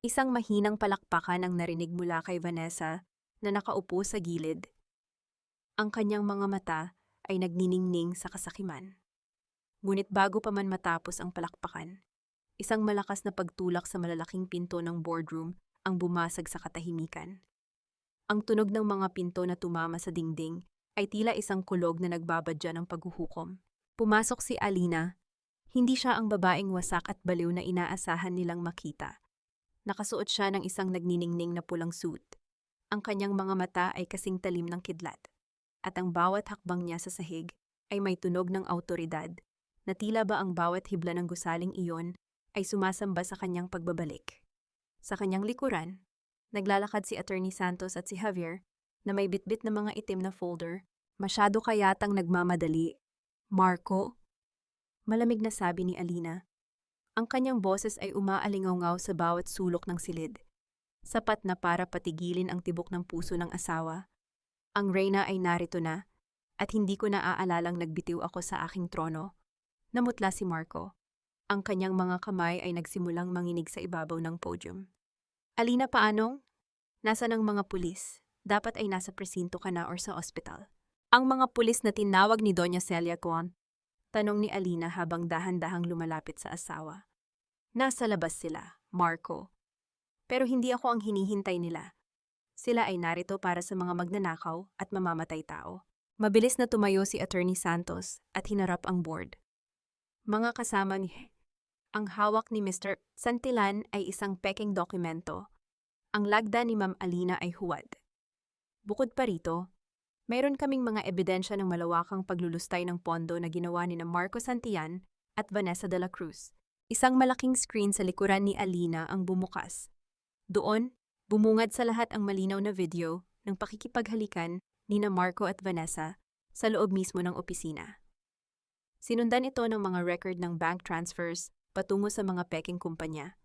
Isang mahinang palakpakan ang narinig mula kay Vanessa na nakaupo sa gilid. Ang kanyang mga mata ay nagniningning sa kasakiman. Ngunit bago pa man matapos ang palakpakan, isang malakas na pagtulak sa malalaking pinto ng boardroom ang bumasag sa katahimikan. Ang tunog ng mga pinto na tumama sa dingding ay tila isang kulog na nagbabadya ng paghuhukom. Pumasok si Alina. Hindi siya ang babaeng wasak at baliw na inaasahan nilang makita. Nakasuot siya ng isang nagniningning na pulang suit. Ang kanyang mga mata ay kasing talim ng kidlat. At ang bawat hakbang niya sa sahig ay may tunog ng awtoridad, na tila ba ang bawat hibla ng gusaling iyon ay sumasamba sa kanyang pagbabalik. Sa kanyang likuran, naglalakad si Attorney Santos at si Javier, na may bitbit na mga itim na folder. "Masyado ka yatang nagmamadali, Marco," malamig na sabi ni Alina. Ang kanyang boses ay umaalingaw sa bawat sulok ng silid, sapat na para patigilin ang tibok ng puso ng asawa. "Ang reyna ay narito na, at hindi ko naaalalang nagbitiw ako sa aking trono." Namutla si Marco. Ang kanyang mga kamay ay nagsimulang manginig sa ibabaw ng podium. "Alina, paanong? Nasaan ang mga pulis? Dapat ay nasa presinto ka na or sa ospital." "Ang mga pulis na tinawag ni Doña Celia Kuan?" tanong ni Alina habang dahan-dahang lumalapit sa asawa. "Nasa labas sila, Marco. Pero hindi ako ang hinihintay nila. Sila ay narito para sa mga magnanakaw at mamamatay tao." Mabilis na tumayo si Attorney Santos at hinarap ang board. "Mga kasama ni..." Ang hawak ni Mr. Santillan ay isang peking dokumento. Ang lagda ni Ma'am Alina ay huwad. "Bukod pa rito, mayroon kaming mga ebidensya ng malawakang paglulustay ng pondo na ginawa ni Marco Santillan at Vanessa de la Cruz." Isang malaking screen sa likuran ni Alina ang bumukas. Doon, bumungad sa lahat ang malinaw na video ng pakikipaghalikan ni Marco at Vanessa sa loob mismo ng opisina. Sinundan ito ng mga record ng bank transfers patungo sa mga peking kumpanya.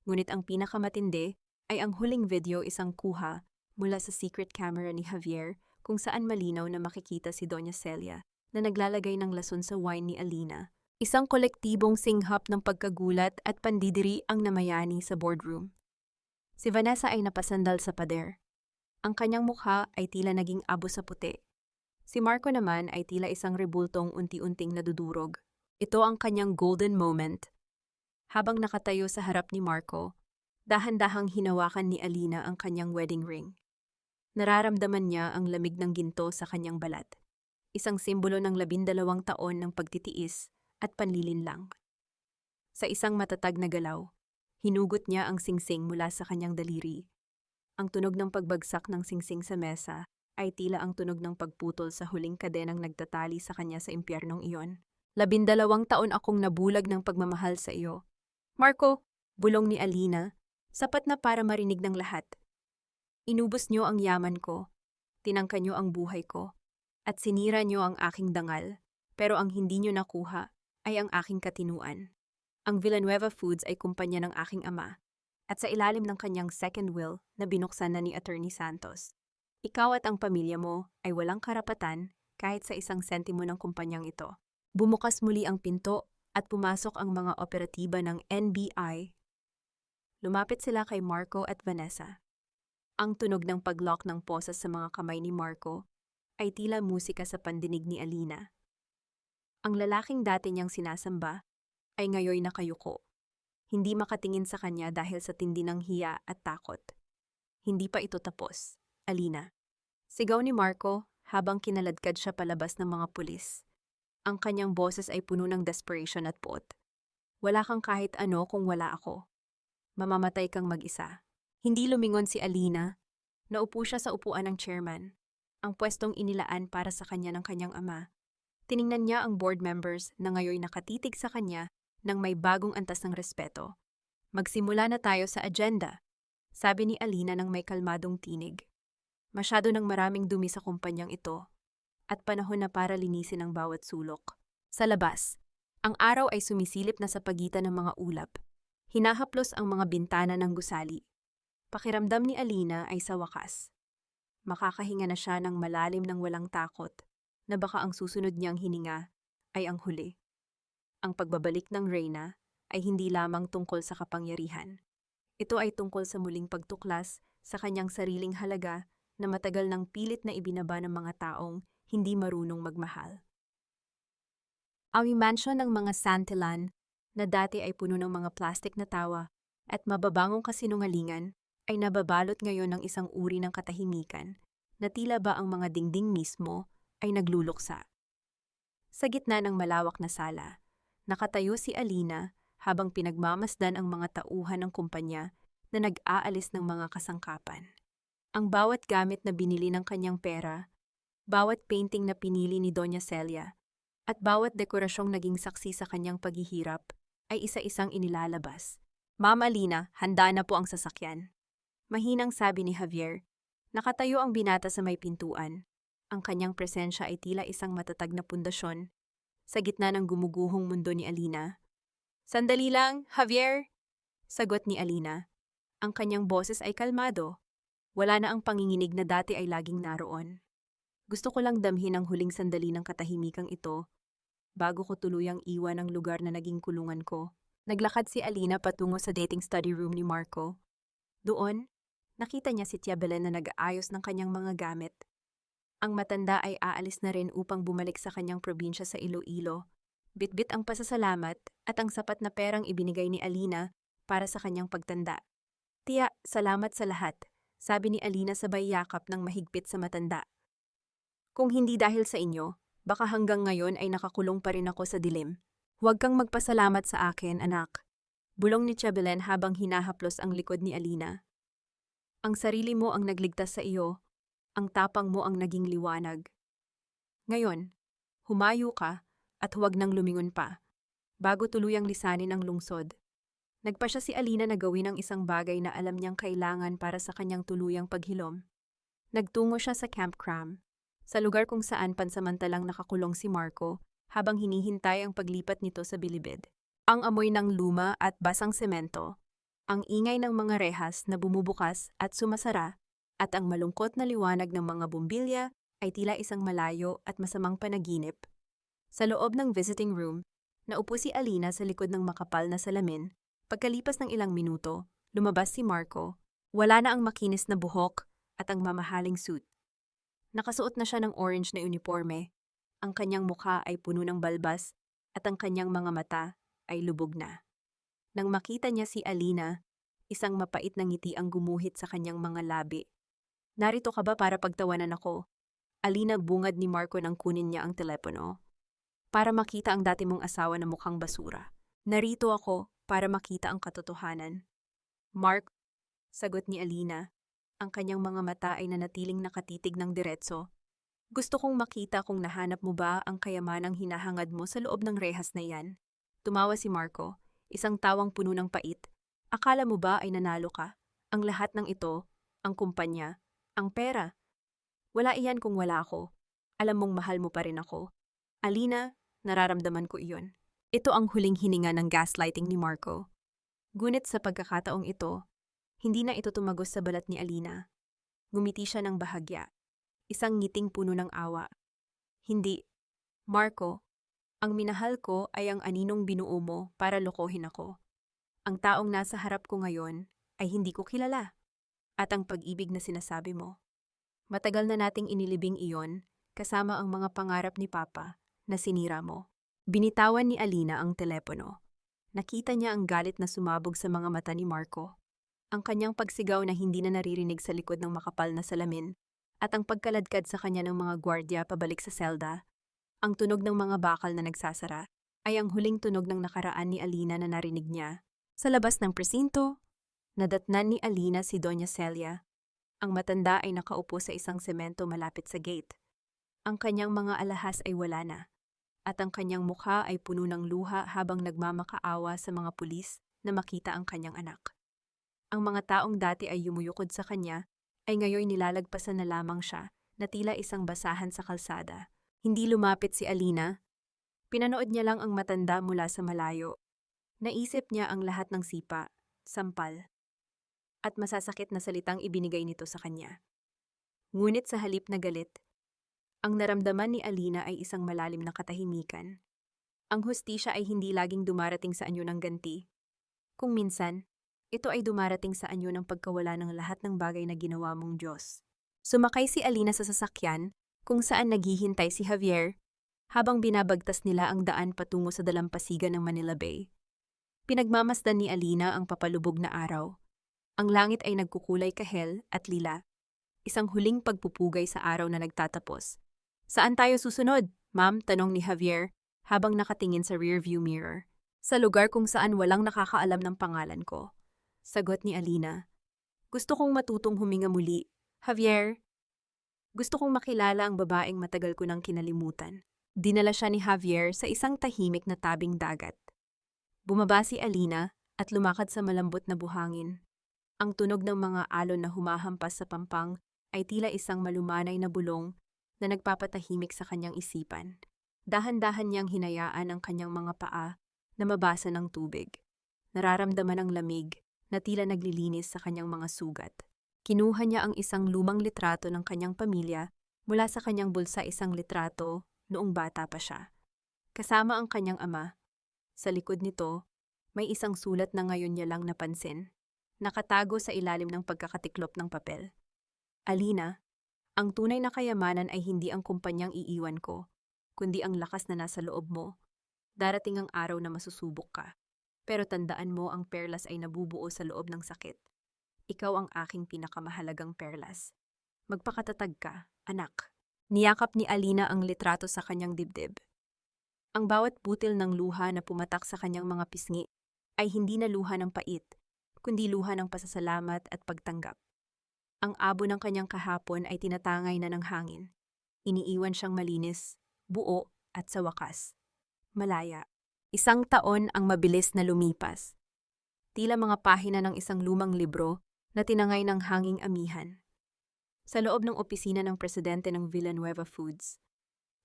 Ngunit ang pinakamatindi ay ang huling video, isang kuha mula sa secret camera ni Javier, kung saan malinaw na makikita si Doña Celia na naglalagay ng lason sa wine ni Alina Isang kolektibong singhap ng pagkagulat at pandidiri ang namayani sa boardroom. Si Vanessa ay napasandal sa pader. Ang kanyang mukha ay tila naging abo sa puti. Si Marco naman ay tila isang rebultong unti-unting nadudurog. Ito ang kanyang golden moment. Habang nakatayo sa harap ni Marco, dahan-dahang hinawakan ni Alina ang kanyang wedding ring. Nararamdaman niya ang lamig ng ginto sa kanyang balat. Isang simbolo ng 12 taon ng pagtitiis at panlilinlang. Sa isang matatag na galaw, hinugot niya ang singsing mula sa kanyang daliri. Ang tunog ng pagbagsak ng singsing sa mesa ay tila ang tunog ng pagputol sa huling kadenang nagtatali sa kanya sa impyernong iyon. 12 taon akong nabulag ng pagmamahal sa iyo. Marco, bulong ni Alina, sapat na para marinig ng lahat. Inubos niyo ang yaman ko, tinangka niyo ang buhay ko, at sinira niyo ang aking dangal, pero ang hindi niyo nakuha ay ang aking katinuan. Ang Villanueva Foods ay kumpanya ng aking ama, at sa ilalim ng kanyang second will na binuksan na ni Attorney Santos. Ikaw at ang pamilya mo ay walang karapatan kahit sa isang sentimo ng kumpanyang ito. Bumukas muli ang pinto at pumasok ang mga operatiba ng NBI. Lumapit sila kay Marco at Vanessa. Ang tunog ng paglock ng posas sa mga kamay ni Marco ay tila musika sa pandinig ni Alina. Ang lalaking dati niyang sinasamba ay ngayoy nakayuko. Hindi makatingin sa kanya dahil sa tindi ng hiya at takot. Hindi pa ito tapos, Alina. Sigaw ni Marco habang kinaladkad siya palabas ng mga pulis. Ang kanyang boses ay puno ng desperation at puot. Wala kang kahit ano kung wala ako. Mamamatay kang mag-isa. Hindi lumingon si Alina. Naupo siya sa upuan ng chairman, ang pwestong inilaan para sa kanya ng kanyang ama. Tiningnan niya ang board members na ngayoy nakatitig sa kanya nang may bagong antas ng respeto. Magsimula na tayo sa agenda, sabi ni Alina ng may kalmadong tinig. Masyado ng maraming dumi sa kumpanyang ito at panahon na para linisin ang bawat sulok. Sa labas, ang araw ay sumisilip na sa pagitan ng mga ulap. Hinahaplos ang mga bintana ng gusali. Pakiramdam ni Alina ay sa wakas. Makakahinga na siya ng malalim ng walang takot na baka ang susunod niyang hininga ay ang huli. Ang pagbabalik ng Reyna ay hindi lamang tungkol sa kapangyarihan. Ito ay tungkol sa muling pagtuklas sa kanyang sariling halaga na matagal nang pilit na ibinaba ng mga taong hindi marunong magmahal. Ang mansion ng mga Santillan na dati ay puno ng mga plastik na tawa at mababangong kasinungalingan ay nababalot ngayon ng isang uri ng katahimikan na tila ba ang mga dingding mismo ay nagluluksa. Sa gitna ng malawak na sala, nakatayo si Alina habang pinagmamasdan ang mga tauhan ng kumpanya na nag-aalis ng mga kasangkapan. Ang bawat gamit na binili ng kanyang pera, bawat painting na pinili ni Doña Celia, at bawat dekorasyong naging saksi sa kanyang paghihirap ay isa-isang inilalabas. Ma'am Alina, handa na po ang sasakyan. Mahinang sabi ni Javier. Nakatayo ang binata sa may pintuan. Ang kanyang presensya ay tila isang matatag na pundasyon sa gitna ng gumuguhong mundo ni Alina. Sandali lang, Javier! Sagot ni Alina. Ang kanyang boses ay kalmado. Wala na ang panginginig na dati ay laging naroon. Gusto ko lang damhin ang huling sandali ng katahimikang ito bago ko tuluyang iwan ang lugar na naging kulungan ko. Naglakad si Alina patungo sa dating study room ni Marco. Doon, nakita niya si Tia Belen na nag-aayos ng kanyang mga gamit. Ang matanda ay aalis na rin upang bumalik sa kanyang probinsya sa Iloilo. Bitbit ang pasasalamat at ang sapat na perang ibinigay ni Alina para sa kanyang pagtanda. Tia, salamat sa lahat, sabi ni Alina sabay yakap ng mahigpit sa matanda. Kung hindi dahil sa inyo, baka hanggang ngayon ay nakakulong pa rin ako sa dilim. Huwag kang magpasalamat sa akin, anak. Bulong ni Tia Belen habang hinahaplos ang likod ni Alina. Ang sarili mo ang nagligtas sa iyo, ang tapang mo ang naging liwanag. Ngayon, humayo ka at huwag nang lumingon pa, bago tuluyang lisanin ang lungsod. Nagpa siya si Alina na gawin ang isang bagay na alam niyang kailangan para sa kanyang tuluyang paghilom. Nagtungo siya sa Camp Cram, sa lugar kung saan pansamantalang nakakulong si Marco habang hinihintay ang paglipat nito sa bilibid. Ang amoy ng luma at basang semento, ang ingay ng mga rehas na bumubukas at sumasara, at ang malungkot na liwanag ng mga bumbilya ay tila isang malayo at masamang panaginip. Sa loob ng visiting room, Naupo si Alina sa likod ng makapal na salamin. Pagkalipas ng ilang minuto, lumabas si Marco. Wala na ang makinis na buhok at ang mamahaling suit. Nakasuot na siya ng orange na uniforme. Ang kanyang mukha ay puno ng balbas at ang kanyang mga mata ay lubog na. Nang makita niya si Alina, isang mapait na ngiti ang gumuhit sa kanyang mga labi. Narito ka ba para pagtawanan ako? Alina, bungad ni Marco nang kunin niya ang telepono. Para makita ang dati mong asawa na mukhang basura. Narito ako para makita ang katotohanan. Mark, sagot ni Alina. Ang kanyang mga mata ay nanatiling nakatitig ng diretso. Gusto kong makita kung nahanap mo ba ang kayamanang hinahangad mo sa loob ng rehas na iyan. Tumawa si Marco, isang tawang puno ng pait. Akala mo ba ay nanalo ka? Ang lahat ng ito, ang kumpanya, ang pera. Wala iyan kung wala ako. Alam mong mahal mo pa rin ako. Alina, nararamdaman ko iyon. Ito ang huling hininga ng gaslighting ni Marco. Ngunit sa pagkakataong ito, hindi na ito tumagos sa balat ni Alina. Ngumiti siya ng bahagya. Isang ngiting puno ng awa. Hindi. Marco, ang minahal ko ay ang aninong binuo mo para lokohin ako. Ang taong nasa harap ko ngayon ay hindi ko kilala. At ang pag-ibig na sinasabi mo. Matagal na nating inilibing iyon kasama ang mga pangarap ni Papa na sinira mo. Binitawan ni Alina ang telepono. Nakita niya ang galit na sumabog sa mga mata ni Marco. Ang kanyang pagsigaw na hindi na naririnig sa likod ng makapal na salamin at ang pagkaladkad sa kanya ng mga gwardya pabalik sa selda. Ang tunog ng mga bakal na nagsasara ay ang huling tunog ng nakaraan ni Alina na narinig niya. Sa labas ng presinto, nadatnan ni Alina si Doña Celia. Ang matanda ay nakaupo sa isang semento malapit sa gate. Ang kanyang mga alahas ay wala na, at ang kanyang mukha ay puno ng luha habang nagmamakaawa sa mga pulis na makita ang kanyang anak. Ang mga taong dati ay yumuyukod sa kanya ay ngayon nilalagpasan na lamang siya na tila isang basahan sa kalsada. Hindi lumapit si Alina. Pinanood niya lang ang matanda mula sa malayo. Naisip niya ang lahat ng sipa, sampal, at masasakit na salitang ibinigay nito sa kanya. Ngunit sa halip na galit, ang naramdaman ni Alina ay isang malalim na katahimikan. Ang hustisya ay hindi laging dumarating sa anyo ng ganti. Kung minsan, ito ay dumarating sa anyo ng pagkawala ng lahat ng bagay na ginawa mong Diyos. Sumakay si Alina sa sasakyan kung saan naghihintay si Javier habang binabagtas nila ang daan patungo sa dalampasigan ng Manila Bay. Pinagmamasdan ni Alina ang papalubog na araw. Ang langit ay nagkukulay kahel at lila. Isang huling pagpupugay sa araw na nagtatapos. Saan tayo susunod, ma'am? Tanong ni Javier habang nakatingin sa rearview mirror. Sa lugar kung saan walang nakakaalam ng pangalan ko. Sagot ni Alina. Gusto kong matutong huminga muli. Javier, gusto kong makilala ang babaeng matagal ko nang kinalimutan. Dinala siya ni Javier sa isang tahimik na tabing dagat. Bumaba si Alina at lumakad sa malambot na buhangin. Ang tunog ng mga alon na humahampas sa pampang ay tila isang malumanay na bulong na nagpapatahimik sa kanyang isipan. Dahan-dahan niyang hinayaan ang kanyang mga paa na mabasa ng tubig. Nararamdaman ang lamig na tila naglilinis sa kanyang mga sugat. Kinuha niya ang isang lumang litrato ng kanyang pamilya mula sa kanyang bulsa, isang litrato noong bata pa siya. Kasama ang kanyang ama. Sa likod nito, may isang sulat na ngayon niya lang napansin. Nakatago sa ilalim ng pagkakatiklop ng papel. Alina, ang tunay na kayamanan ay hindi ang kumpanyang iiwan ko, kundi ang lakas na nasa loob mo. Darating ang araw na masusubok ka. Pero tandaan mo, ang perlas ay nabubuo sa loob ng sakit. Ikaw ang aking pinakamahalagang perlas. Magpakatatag ka, anak. Niyakap ni Alina ang litrato sa kanyang dibdib. Ang bawat butil ng luha na pumatak sa kanyang mga pisngi ay hindi na luha ng pait, kundi luha ng pasasalamat at pagtanggap. Ang abo ng kanyang kahapon ay tinatangay na ng hangin. Iniiwan siyang malinis, buo at sa wakas. Malaya. Isang taon ang mabilis na lumipas. Tila mga pahina ng isang lumang libro na tinangay ng hanging amihan. Sa loob ng opisina ng presidente ng Villanueva Foods,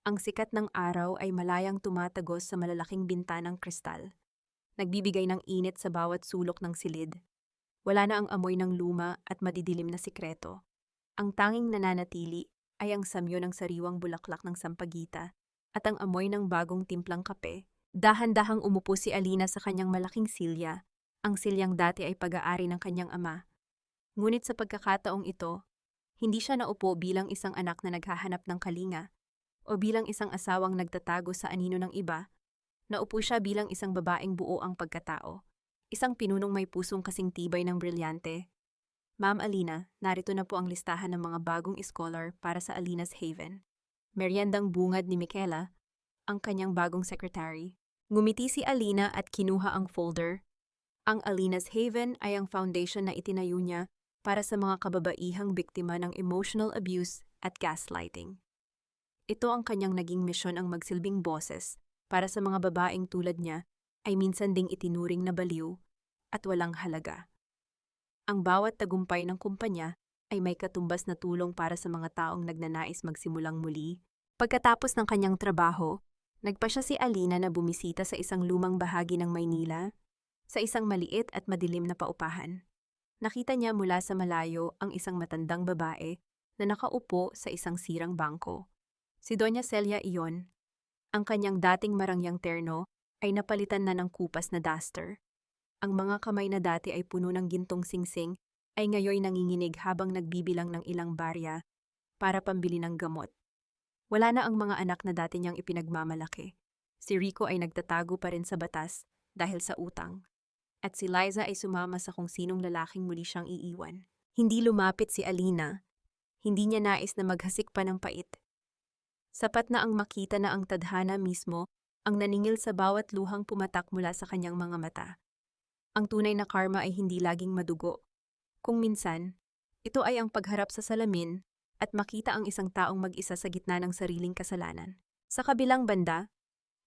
ang sikat ng araw ay malayang tumatagos sa malalaking bintanang kristal. Nagbibigay ng init sa bawat sulok ng silid. Wala na ang amoy ng luma at madidilim na sikreto. Ang tanging nananatili ay ang samyo ng sariwang bulaklak ng sampagita at ang amoy ng bagong timplang kape Dahan-dahang umupo si Alina sa kanyang malaking silya. Ang silyang dati ay pag-aari ng kanyang ama. Ngunit sa pagkakataong ito, hindi siya naupo bilang isang anak na naghahanap ng kalinga o bilang isang asawang nagtatago sa anino ng iba. Naupo siya bilang isang babaeng buo ang pagkatao. Isang pinunong may pusong kasing tibay ng brilyante. Ma'am Alina, narito na po ang listahan ng mga bagong scholar para sa Alina's Haven. Meryendang bungad ni Michaela, ang kanyang bagong secretary. Ngumiti si Alina at kinuha ang folder. Ang Alina's Haven ay ang foundation na itinayo niya para sa mga kababaihang biktima ng emotional abuse at gaslighting. Ito ang kanyang naging misyon, ang magsilbing boses para sa mga babaeng tulad niya ay minsan ding itinuring na baliw at walang halaga. Ang bawat tagumpay ng kumpanya ay may katumbas na tulong para sa mga taong nagnanais magsimulang muli. Pagkatapos ng kanyang trabaho, nagpa siya si Alina na bumisita sa isang lumang bahagi ng Maynila, sa isang maliit at madilim na paupahan. Nakita niya mula sa malayo ang isang matandang babae na nakaupo sa isang sirang bangko. Si Doña Celia iyon. Ang kanyang dating marangyang terno ay napalitan na ng kupas na duster. Ang mga kamay na dati ay puno ng gintong singsing ay ngayoy nanginginig habang nagbibilang ng ilang barya para pambili ng gamot. Wala na ang mga anak na dati niyang ipinagmamalaki. Si Rico ay nagtatago pa rin sa batas dahil sa utang. At si Liza ay sumama sa kung sinong lalaking muli siyang iiwan. Hindi lumapit si Alina. Hindi niya nais na maghasik pa ng pait. Sapat na ang makita na ang tadhana mismo ang naningil sa bawat luhang pumatak mula sa kanyang mga mata. Ang tunay na karma ay hindi laging madugo. Kung minsan, ito ay ang pagharap sa salamin at makita ang isang taong mag-isa sa gitna ng sariling kasalanan. Sa kabilang banda,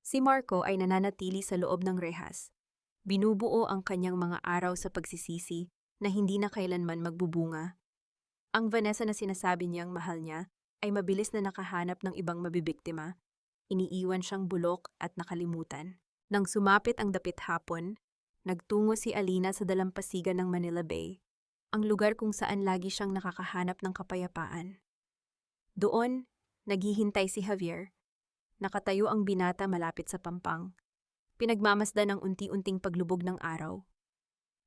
si Marco ay nananatili sa loob ng rehas. Binubuo ang kanyang mga araw sa pagsisisi na hindi na kailanman magbubunga. Ang Vanessa na sinasabi niyang mahal niya ay mabilis na nakahanap ng ibang mabibiktima. Iniiwan siyang bulok at nakalimutan. Nang sumapit ang dapit hapon, nagtungo si Alina sa dalampasigan ng Manila Bay, ang lugar kung saan lagi siyang nakakahanap ng kapayapaan. Doon, naghihintay si Javier. Nakatayo ang binata malapit sa pampang. Pinagmamasdan ang unti-unting paglubog ng araw.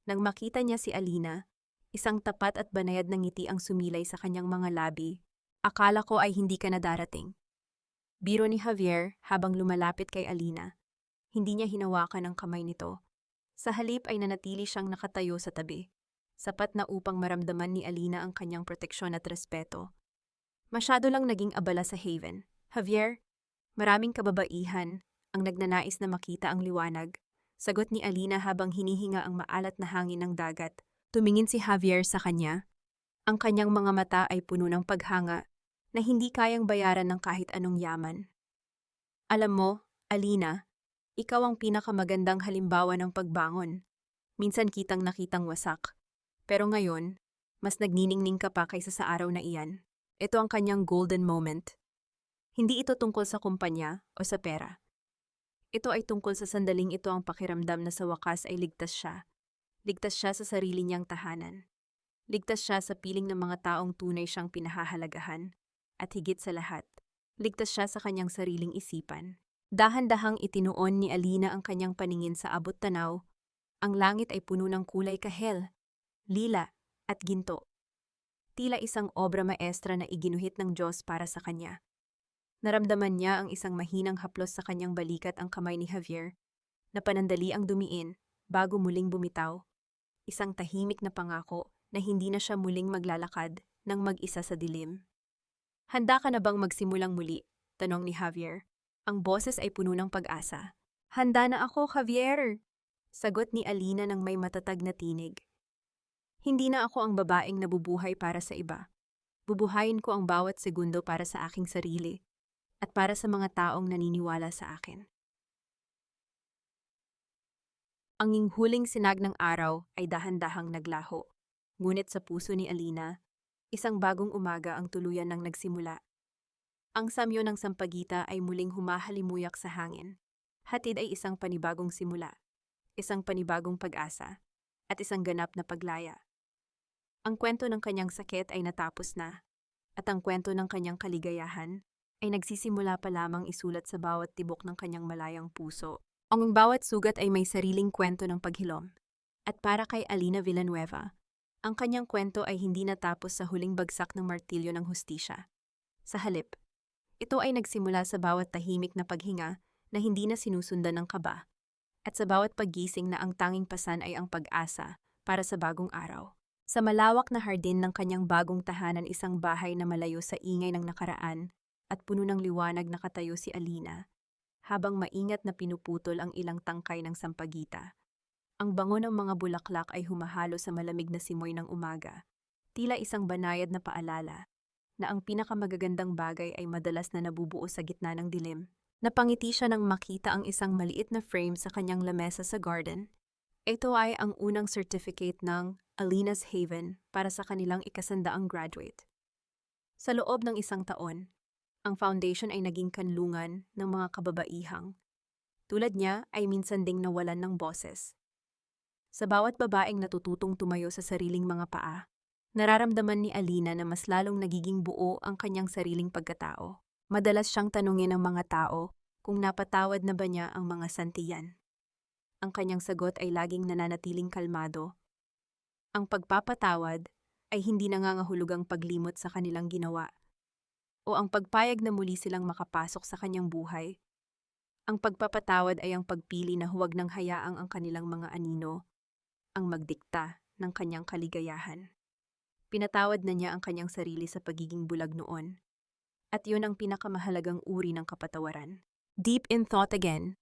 Nang makita niya si Alina, isang tapat at banayad na ngiti ang sumilay sa kanyang mga labi. Akala ko ay hindi ka na darating. Biro ni Javier habang lumalapit kay Alina. Hindi niya hinawakan ang kamay nito. Sa halip ay nanatili siyang nakatayo sa tabi. Sapat na upang maramdaman ni Alina ang kanyang proteksyon at respeto. Masyado lang naging abala sa Haven. Javier, maraming kababaihan ang nagnanais na makita ang liwanag. Sagot ni Alina habang hinihinga ang maalat na hangin ng dagat. Tumingin si Javier sa kanya. Ang kanyang mga mata ay puno ng paghanga na hindi kayang bayaran ng kahit anong yaman. Alam mo, Alina, ikaw ang pinakamagandang halimbawa ng pagbangon. Minsan kitang nakitang wasak. Pero ngayon, mas nagniningning ka pa kaysa sa araw na iyan. Ito ang kanyang golden moment. Hindi ito tungkol sa kumpanya o sa pera. Ito ay tungkol sa sandaling ito ang pakiramdam na sa wakas ay ligtas siya. Ligtas siya sa sarili niyang tahanan. Ligtas siya sa piling ng mga taong tunay siyang pinahahalagahan. At higit sa lahat, ligtas siya sa kanyang sariling isipan. Dahan-dahang itinuon ni Alina ang kanyang paningin sa abot tanaw. Ang langit ay puno ng kulay kahel, lila at ginto. Tila isang obra maestra na iginuhit ng Diyos para sa kanya. Naramdaman niya ang isang mahinang haplos sa kanyang balikat ang kamay ni Javier, na panandali ang dumiin bago muling bumitaw. Isang tahimik na pangako na hindi na siya muling maglalakad ng mag-isa sa dilim. Handa ka na bang magsimulang muli? Tanong ni Javier. Ang boses ay puno ng pag-asa. Handa na ako, Javier! Sagot ni Alina ng may matatag na tinig. Hindi na ako ang babaeng nabubuhay para sa iba. Bubuhayin ko ang bawat segundo para sa aking sarili at para sa mga taong naniniwala sa akin. Ang huling sinag ng araw ay dahan-dahang naglaho. Ngunit sa puso ni Alina, isang bagong umaga ang tuluyan ng nagsimula. Ang samyo ng sampagita ay muling humahalimuyak sa hangin. Hatid ay isang panibagong simula, isang panibagong pag-asa, at isang ganap na paglaya. Ang kwento ng kanyang sakit ay natapos na, at ang kwento ng kanyang kaligayahan ay nagsisimula pa lamang isulat sa bawat tibok ng kanyang malayang puso. Ang bawat sugat ay may sariling kwento ng paghilom. At para kay Alina Villanueva, ang kanyang kwento ay hindi natapos sa huling bagsak ng martilyo ng hustisya. Sa halip, ito ay nagsimula sa bawat tahimik na paghinga na hindi na sinusundan ng kaba, at sa bawat paggising na ang tanging pasan ay ang pag-asa para sa bagong araw. Sa malawak na hardin ng kanyang bagong tahanan, isang bahay na malayo sa ingay ng nakaraan at puno ng liwanag, nakatayo si Alina, habang maingat na pinuputol ang ilang tangkay ng sampagita. Ang bango ng mga bulaklak ay humahalo sa malamig na simoy ng umaga, tila isang banayad na paalala na ang pinakamagagandang bagay ay madalas na nabubuo sa gitna ng dilim. Napangiti siya nang makita ang isang maliit na frame sa kanyang lamesa sa garden. Ito ay ang unang certificate ng Alina's Haven para sa kanilang ikasandaang graduate. Sa loob ng isang taon, ang foundation ay naging kanlungan ng mga kababaihang. Tulad niya ay minsan ding nawalan ng boses. Sa bawat babaeng natututong tumayo sa sariling mga paa, nararamdaman ni Alina na mas lalong nagiging buo ang kanyang sariling pagkatao. Madalas siyang tanungin ng mga tao kung napatawad na ba niya ang mga santiyan. Ang kanyang sagot ay laging nananatiling kalmado. Ang pagpapatawad ay hindi nangangahulugang paglimot sa kanilang ginawa, o ang pagpayag na muli silang makapasok sa kanyang buhay. Ang pagpapatawad ay ang pagpili na huwag nang hayaang ang kanilang mga anino ang magdikta ng kanyang kaligayahan. Pinatawad na niya ang kanyang sarili sa pagiging bulag noon. At yun ang pinakamahalagang uri ng kapatawaran. Deep in thought again,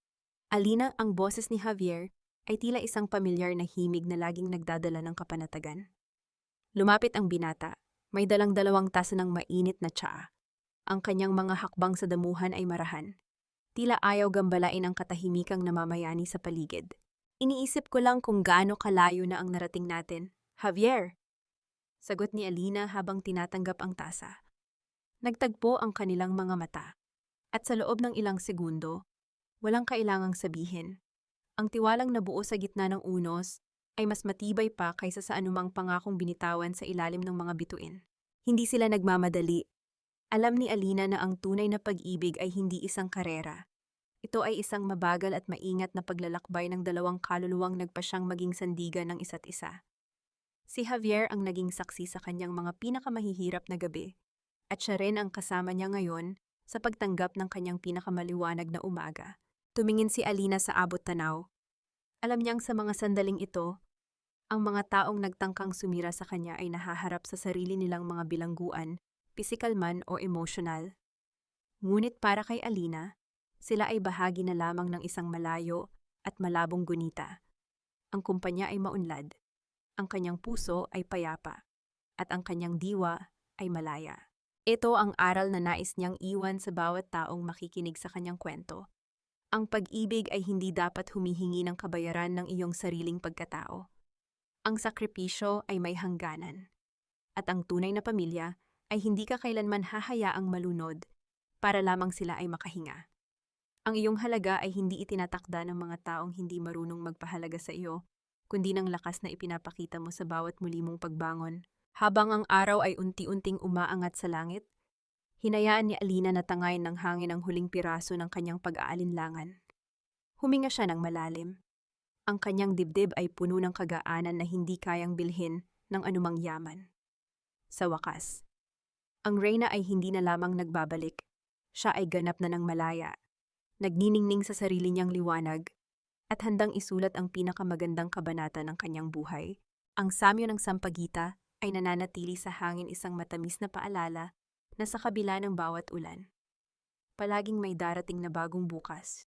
Alina, ang boses ni Javier, ay tila isang pamilyar na himig na laging nagdadala ng kapanatagan. Lumapit ang binata, may dalang 2 tasa ng mainit na tsaa. Ang kanyang mga hakbang sa damuhan ay marahan. Tila ayaw gambalain ang katahimikang namamayani sa paligid. Iniisip ko lang kung gaano kalayo na ang narating natin. Javier! Sagot ni Alina habang tinatanggap ang tasa. Nagtagpo ang kanilang mga mata. At sa loob ng ilang segundo, walang kailangang sabihin. Ang tiwalang nabuo sa gitna ng unos ay mas matibay pa kaysa sa anumang pangakong binitawan sa ilalim ng mga bituin. Hindi sila nagmamadali. Alam ni Alina na ang tunay na pag-ibig ay hindi isang karera. Ito ay isang mabagal at maingat na paglalakbay ng 2 kaluluwang nagpasyang maging sandigan ng isa't isa. Si Javier ang naging saksi sa kanyang mga pinakamahihirap na gabi, at siya rin ang kasama niya ngayon sa pagtanggap ng kanyang pinakamaliwanag na umaga. Tumingin si Alina sa abot tanaw. Alam niyang sa mga sandaling ito, ang mga taong nagtangkang sumira sa kanya ay nahaharap sa sarili nilang mga bilangguan, pisikal man o emosyonal. Ngunit para kay Alina, sila ay bahagi na lamang ng isang malayo at malabong gunita. Ang kumpanya ay maunlad, ang kanyang puso ay payapa, at ang kanyang diwa ay malaya. Ito ang aral na nais niyang iwan sa bawat taong makikinig sa kanyang kwento. Ang pag-ibig ay hindi dapat humihingi ng kabayaran ng iyong sariling pagkatao. Ang sakripisyo ay may hangganan. At ang tunay na pamilya ay hindi ka kailanman hahayaang malunod para lamang sila ay makahinga. Ang iyong halaga ay hindi itinatakda ng mga taong hindi marunong magpahalaga sa iyo, kundi ng lakas na ipinapakita mo sa bawat muli mong pagbangon. Habang ang araw ay unti-unting umaangat sa langit, hinayaan ni Alina na tangayin ng hangin ang huling piraso ng kanyang pag-aalinlangan. Huminga siya ng malalim. Ang kanyang dibdib ay puno ng kagaanan na hindi kayang bilhin ng anumang yaman. Sa wakas, ang reyna ay hindi na lamang nagbabalik. Siya ay ganap na ng malaya, nagniningning sa sarili niyang liwanag, at handang isulat ang pinakamagandang kabanata ng kanyang buhay. Ang samyo ng sampagita ay nananatili sa hangin, isang matamis na paalala na sa kabila ng bawat ulan, palaging may darating na bagong bukas.